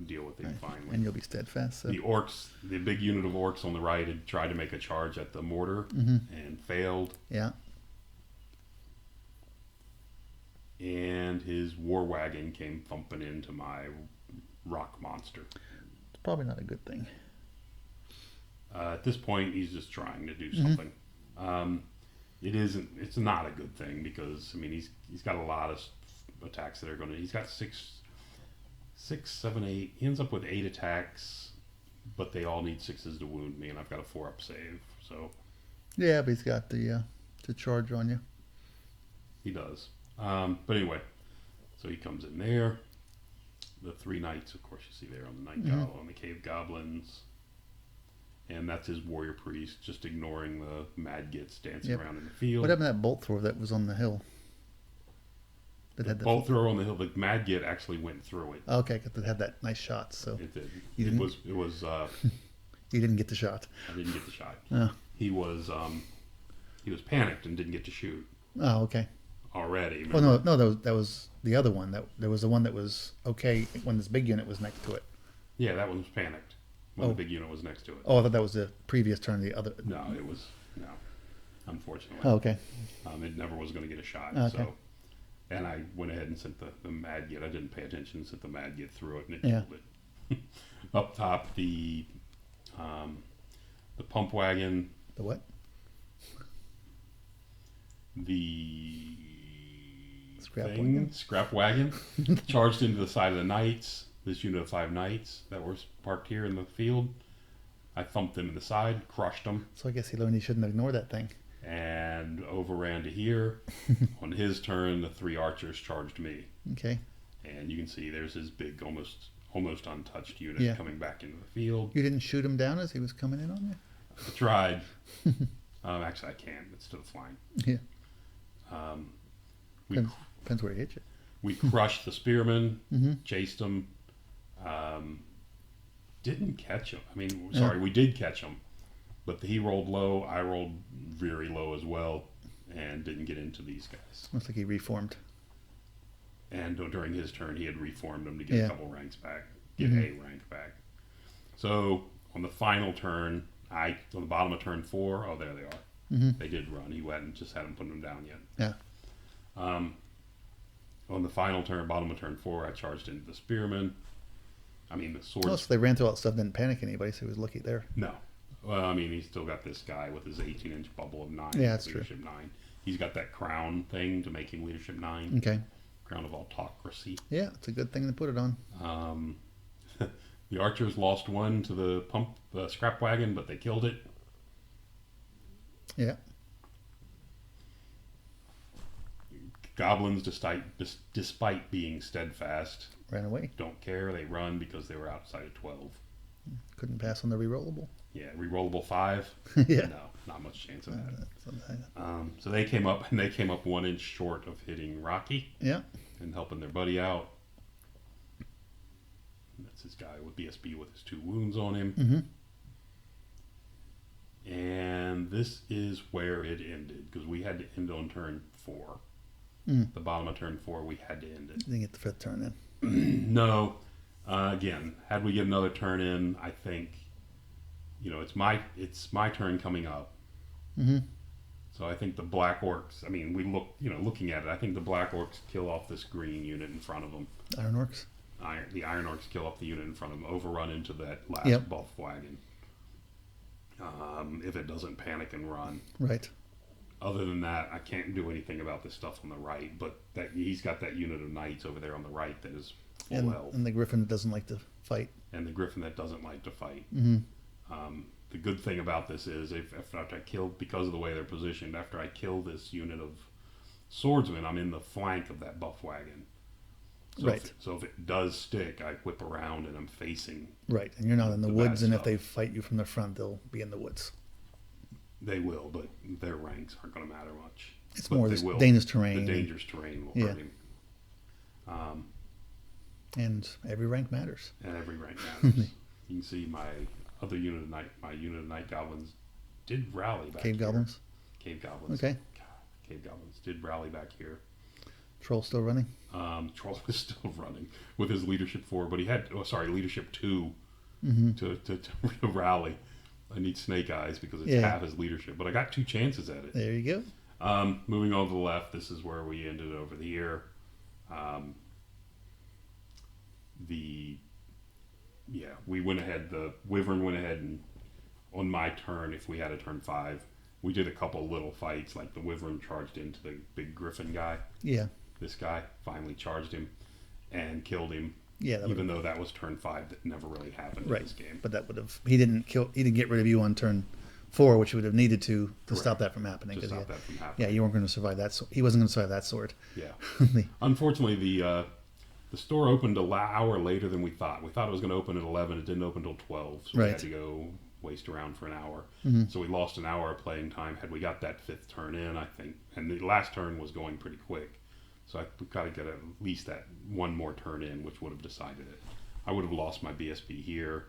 deal with it finally. And you'll be steadfast. So. The orcs, the big unit of orcs on the right had tried to make a charge at the mortar and failed. Yeah. And his war wagon came thumping into my rock monster. It's probably not a good thing. At this point, he's just trying to do something. It's not a good thing because, I mean, he's got a lot of attacks that are going to... He's got 6, 7, 8... He ends up with 8 attacks, but they all need 6s to wound me, and I've got a 4-up save, so... Yeah, but he's got the charge on you. He does. But anyway, so he comes in there. The 3 knights, of course, you see there on the night on the cave goblins. And that's his warrior priest, just ignoring the Madgits dancing around in the field. What happened to that bolt thrower that was on the hill? That had the bolt thrower on the hill. The Mad Git actually went through it. Okay, because it had that nice shot. So It did. You It didn't- was. It was. you didn't get the shot. I didn't get the shot. Oh, He was. He was panicked and didn't get to shoot oh okay. already. Oh Remember? no, that was the other one. There was the one that was okay when this big unit was next to it. Yeah, that one was panicked when Oh. the big unit was next to it. Oh, I thought that was the previous turn. The other. No, it was no. Unfortunately, Oh, okay. it never was going to get a shot. Okay. So, and I went ahead and sent the Mad Git. I didn't pay attention. Sent the Mad Git through it, and it Yeah. killed it. Up top, the pump wagon, The what? the Scrap scrap wagon, charged into the side of the knights. This unit of 5 knights that were parked here in the field. I thumped them in the side, crushed them, So I guess he learned he shouldn't ignore that thing. and overran to here. On his turn, the 3 archers charged me, Okay. and you can see there's his big, almost untouched unit Yeah. coming back into the field. You didn't shoot him down as he was coming in on you? I tried. Actually, I can. It's still fine. Yeah. We Depends where he hit you. we crushed the spearmen, Mm-hmm. chased them. Didn't catch him. I mean, sorry, we did catch him, but he rolled low. I rolled very low as well, and didn't get into these guys. Looks like he reformed. And during his turn, he had reformed them to get Yeah. a couple ranks back, get a rank back. So on the final turn, on the bottom of turn 4, oh, there they are. Mm-hmm. They did run. He hadn't put them down yet. Yeah. On the final turn, bottom of turn 4, I charged into the spearmen. I mean, the swords. Oh, so they ran through all that stuff, didn't panic anybody, so he was lucky there. No. Well, I mean, he's still got this guy with his 18-inch bubble of 9. Yeah, that's leadership 9. He's got that crown thing to make him leadership 9. Okay. Crown of autocracy. Yeah, it's a good thing to put it on. The archers lost 1 to the scrap wagon, but they killed it. Yeah. Goblins, despite being steadfast, Ran away. don't care. They run because they were outside of 12. Couldn't pass on the rerollable. Yeah, rerollable 5. Yeah. No, not much chance of that. Something. So they came up 1 inch short of hitting Rocky Yeah. and helping their buddy out. That's his guy with BSB with his 2 wounds on him. Mm-hmm. And this is where it ended, because we had to end on turn 4. The bottom of turn 4, we had to end it. Didn't get the 5th turn in. No. Again, had we get another turn in, I think, it's my turn coming up. Mm-hmm. So I think the Black Orcs, I mean, looking at it, I think the Black Orcs kill off this green unit in front of them. Iron Orcs. The Iron Orcs kill off the unit in front of them, overrun into that last buff wagon. If it doesn't panic and run. Right. Other than that, I can't do anything about this stuff on the right, but he's got that unit of knights over there on the right that is full health. And the Griffin that doesn't like to fight. And the Griffin that doesn't like to fight. Mm-hmm. The good thing about this is, after I kill, because of the way they're positioned, after I kill this unit of swordsmen, I'm in the flank of that buff wagon. So Right. If it does stick, I whip around and I'm facing. Right. And you're not in the The woods, bad and if stuff. they fight you from the front, they'll be in the woods. They will, but their ranks aren't going to matter much. It's But more they this will. dangerous terrain. The dangerous terrain will Yeah. hurt him. And every rank matters. And every rank matters. You can see my unit of night goblins did rally back Cave here. Goblins. Cave goblins. Okay. God, cave goblins did rally back here. Troll still running. Troll is still running with his leadership 4, but he had leadership 2 Mm-hmm. to rally. I need Snake Eyes because it's Yeah. half his leadership, but I got 2 chances at it. There you go. Moving on to the left, this is where we ended over here. We went ahead. The Wyvern went ahead, and on my turn, if we had a turn 5, we did a couple little fights. Like the Wyvern charged into the big Griffin guy. Yeah. This guy finally charged him and killed him. Yeah. Even though that was turn 5, that never really happened Right. in this game. But that would have. He didn't get rid of you on turn 4, which would have needed to Correct. stop that from happening. To 'cause stop that from happening. Yeah, you weren't going to survive that. He wasn't going to survive that sword. Yeah. Unfortunately, the store opened an hour later than we thought. We thought it was going to open at 11. It didn't open until 12, so we Right. had to go waste around for an hour. Mm-hmm. So we lost an hour of playing time. Had we got that 5th turn in, I think, and the last turn was going pretty quick. So we've got to get at least that one more turn in, which would have decided it. I would have lost my BSB here.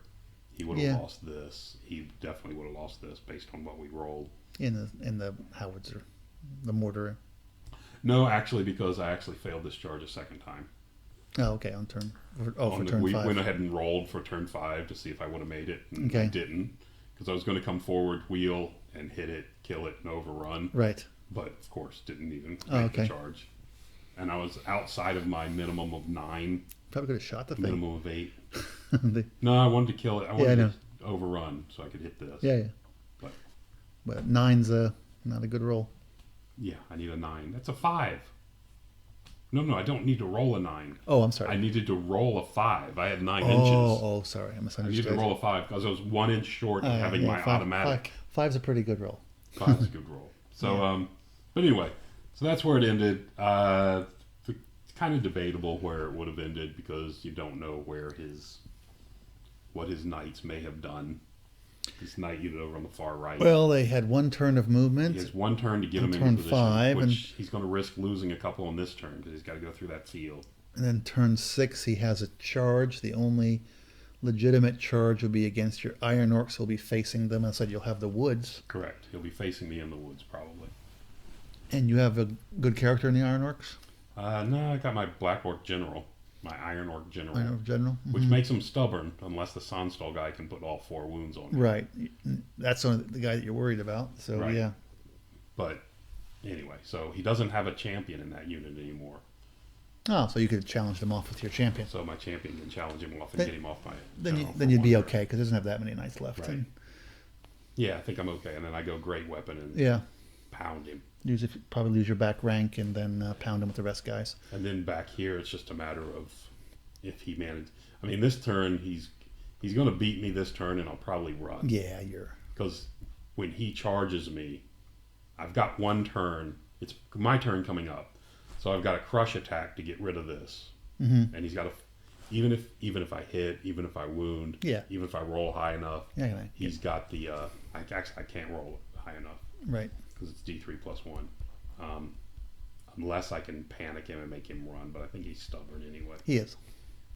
He would have lost this. He definitely would have lost this based on what we rolled. In the howitzer, the mortar. No, actually, because I actually failed this charge a second time. Oh, okay. On turn. For turn we 5. went ahead and rolled for turn 5 to see if I would have made it. And I didn't, because I was going to come forward, wheel, and hit it, kill it, and overrun. Right. But of course, didn't even make the charge. And I was outside of my minimum of 9. Probably could have shot the thing. Minimum of 8. No, I wanted to kill it. I wanted to overrun so I could hit this. Yeah. But 9's not a good roll. Yeah, I need a 9. That's a 5. No, I don't need to roll a 9. Oh, I'm sorry. I needed to roll a 5. I had 9 inches. Oh, sorry. I misunderstood. I needed to roll a 5 because I was 1 inch short of having my automatic. 5's a pretty good roll. 5's a good roll. So, but anyway, so that's where it ended. It's kind of debatable where it would have ended because you don't know what his knights may have done. This knight unit over on the far right. Well, they had one turn of movement. He has one turn to get him in position, 5, which he's going to risk losing a couple on this turn because he's got to go through that field. And then turn 6, he has a charge. The only legitimate charge will be against your Iron Orcs. He'll be facing them. I said you'll have the woods. Correct. He'll be facing me in the woods probably. And you have a good character in the Iron Orcs? No, I got my Black Orc General. My Iron Orc General. Iron Orc General? Mm-hmm. Which makes him stubborn unless the Sonnstahl guy can put all 4 wounds on him. Right. That's the guy that you're worried about. So, right. Yeah. But anyway, so he doesn't have a champion in that unit anymore. Oh, so you could challenge them off with your champion. So my champion can challenge him off and get him off my Then you'd be okay because he doesn't have that many knights left. Right. Yeah, I think I'm okay. And then I go great weapon and pound him. Probably lose your back rank and then pound him with the rest guys. And then back here, it's just a matter of if he manages. I mean, this turn he's going to beat me this turn, and I'll probably run. Yeah, because when he charges me, I've got one turn. It's my turn coming up, so I've got a crush attack to get rid of this. Mm-hmm. And he's got even if I hit, even if I wound, even if I roll high enough, he's got the. I can't roll high enough. Right. Because it's D3+1. Unless I can panic him and make him run, but I think he's stubborn anyway. He is.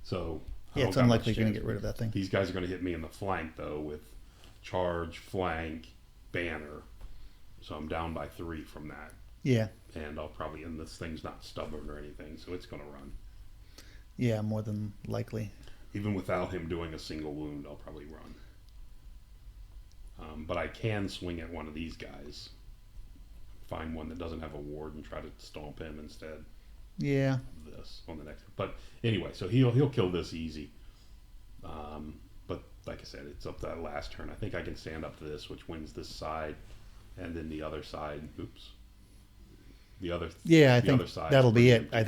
So it's unlikely you're going to get rid of that thing. These guys are going to hit me in the flank though with charge, flank, banner. So I'm down by 3 from that. Yeah. And I'll probably, and this thing's not stubborn or anything, so it's going to run. Yeah, more than likely. Even without him doing a single wound, I'll probably run. But I can swing at one of these guys. Find one that doesn't have a ward and try to stomp him instead. Yeah. Of this on the next. But anyway, so he'll kill this easy. But like I said, it's up to that last turn. I think I can stand up to this, which wins this side, and then the other side. Oops. I think that'll be it. I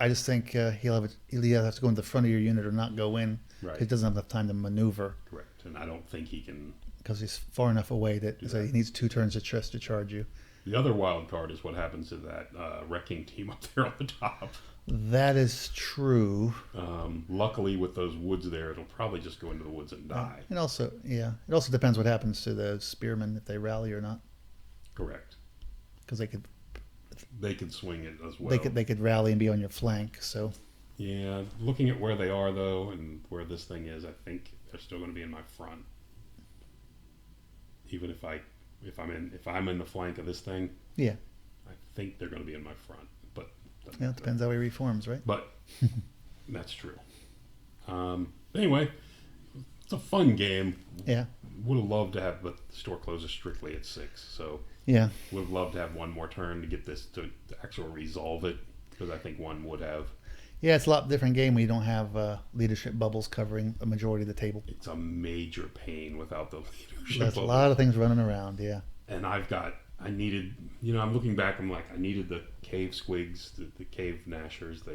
just think he'll either have to go in the front of your unit or not go in. Right. He doesn't have enough time to maneuver. Correct, and I don't think he can. Because he's far enough away that he needs 2 turns of trust to charge you. The other wild card is what happens to that wrecking team up there on the top. That is true. Luckily, with those woods there, it'll probably just go into the woods and die. And also, it also depends what happens to the spearmen, if they rally or not. Correct. Because they could swing it as well. They could rally and be on your flank. So. Yeah, looking at where they are though, and where this thing is, I think they're still going to be in my front. Even if I'm in the flank of this thing, I think they're going to be in my front. But it depends how he reforms, right? But that's true. Anyway, it's a fun game. Yeah. Would have loved to have, but the store closes strictly at 6. So would have loved to have one more turn to get this to actually resolve it, because I think one would have. Yeah, it's a lot different game when you don't have leadership bubbles covering a majority of the table. It's a major pain without the leadership There's bubbles. A lot of things running around, And I'm looking back, I'm like, I needed the cave squigs, the cave gnashers,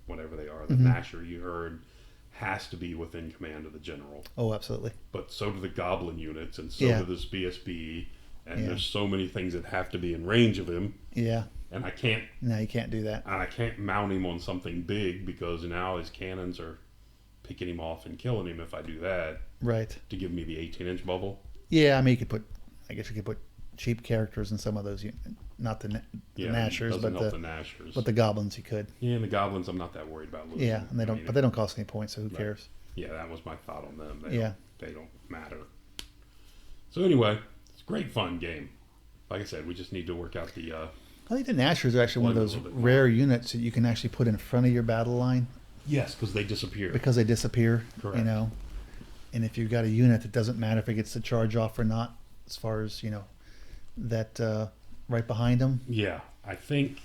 whatever they are. The gnasher you heard has to be within command of the general. Oh, absolutely. But so do the goblin units, and so do this BSB, and there's so many things that have to be in range of him. Yeah. And I can't. No, you can't do that. And I can't mount him on something big because now his cannons are picking him off and killing him if I do that. Right. To give me the 18-inch bubble. Yeah, I mean, I guess you could put cheap characters in some of those. Not the Yeah, Nashers, doesn't help the Nashers. but the Goblins you could. Yeah, and the Goblins, I'm not that worried about losing. Yeah, and they don't, but they don't cost any points, so who cares? Yeah, that was my thought on them. They don't matter. So anyway, it's a great fun game. Like I said, we just need to work out the. I think the Nashers are actually one of those rare units that you can actually put in front of your battle line. Yes, because they disappear. Because they disappear. Correct. You know, and if you've got a unit, it doesn't matter if it gets the charge off or not. As far as that right behind them. Yeah, I think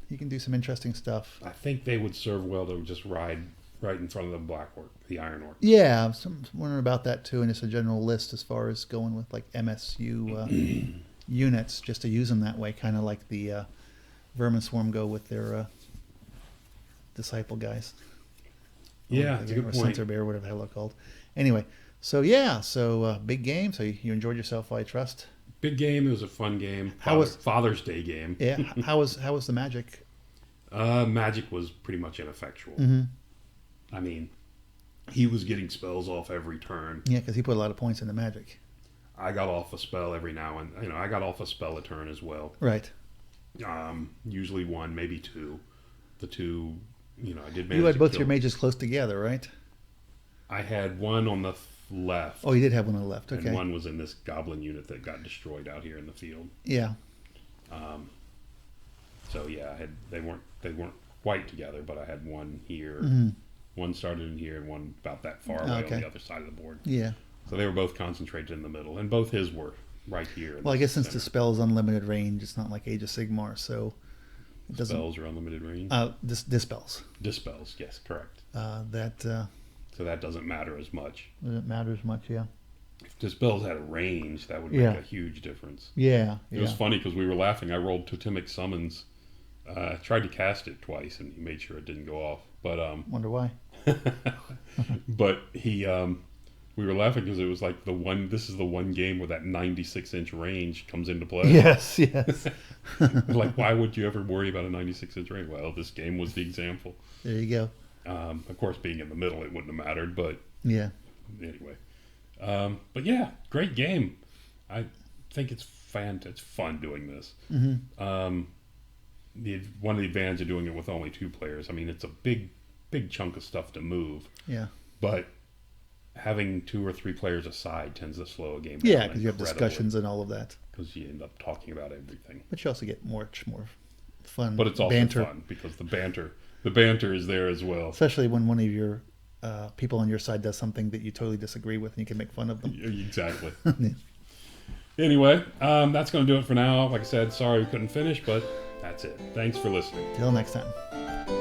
you can do some interesting stuff. I think they would serve well to just ride right in front of the Black Orc, the Iron Orc. Yeah, I'm wondering about that too, and just a general list as far as going with like MSU units, just to use them that way, kind of like the Vermin Swarm go with their disciple guys. Yeah, it's a good point. Centaur Bear, whatever the hell they're called. Anyway, so big game. So you enjoyed yourself, I trust. Big game. It was a fun game. Father's Day game. Yeah. How was the magic? Magic was pretty much ineffectual. Mm-hmm. I mean, he was getting spells off every turn. Yeah, because he put a lot of points into magic. I got off a spell every now and I got off a spell a turn as well. Right. Usually one, maybe two. The two, I did manage. You had both your mages close together, right? I had one on the left. Oh, you did have one on the left. Okay. And one was in this goblin unit that got destroyed out here in the field. Yeah. So yeah, they weren't quite together, but I had one here. Mm-hmm. One started in here, and one about that far away on the other side of the board. Yeah. So they were both concentrated in the middle, and both his were right here. Well, I guess since the spell is unlimited range, it's not like Age of Sigmar, so it doesn't. Spells are unlimited range. Dispels. Dispels, yes, correct. So that doesn't matter as much. Doesn't matter as much, yeah. If Dispels had a range, that would make a huge difference. Yeah. It was funny because we were laughing. I rolled Totemic Summons. Tried to cast it twice, and he made sure it didn't go off. But wonder why. But we were laughing because it was like this is the one game where that 96-inch range comes into play. Yes. Like, why would you ever worry about a 96-inch range? Well, this game was the example. There you go. Of course, being in the middle, it wouldn't have mattered, but yeah. Anyway, but yeah, great game. I think it's fun doing this. Mm-hmm. One of the advantages of doing it with only 2 players, I mean, it's a big chunk of stuff to move. Yeah. But having 2 or 3 players aside tends to slow a game down. Yeah, because you have discussions and all of that. Because you end up talking about everything. But you also get much more fun. But it's also banter. Fun because the banter is there as well. Especially when one of your people on your side does something that you totally disagree with, and you can make fun of them. Exactly. Yeah. Anyway, that's going to do it for now. Like I said, sorry we couldn't finish, but that's it. Thanks for listening. Till next time.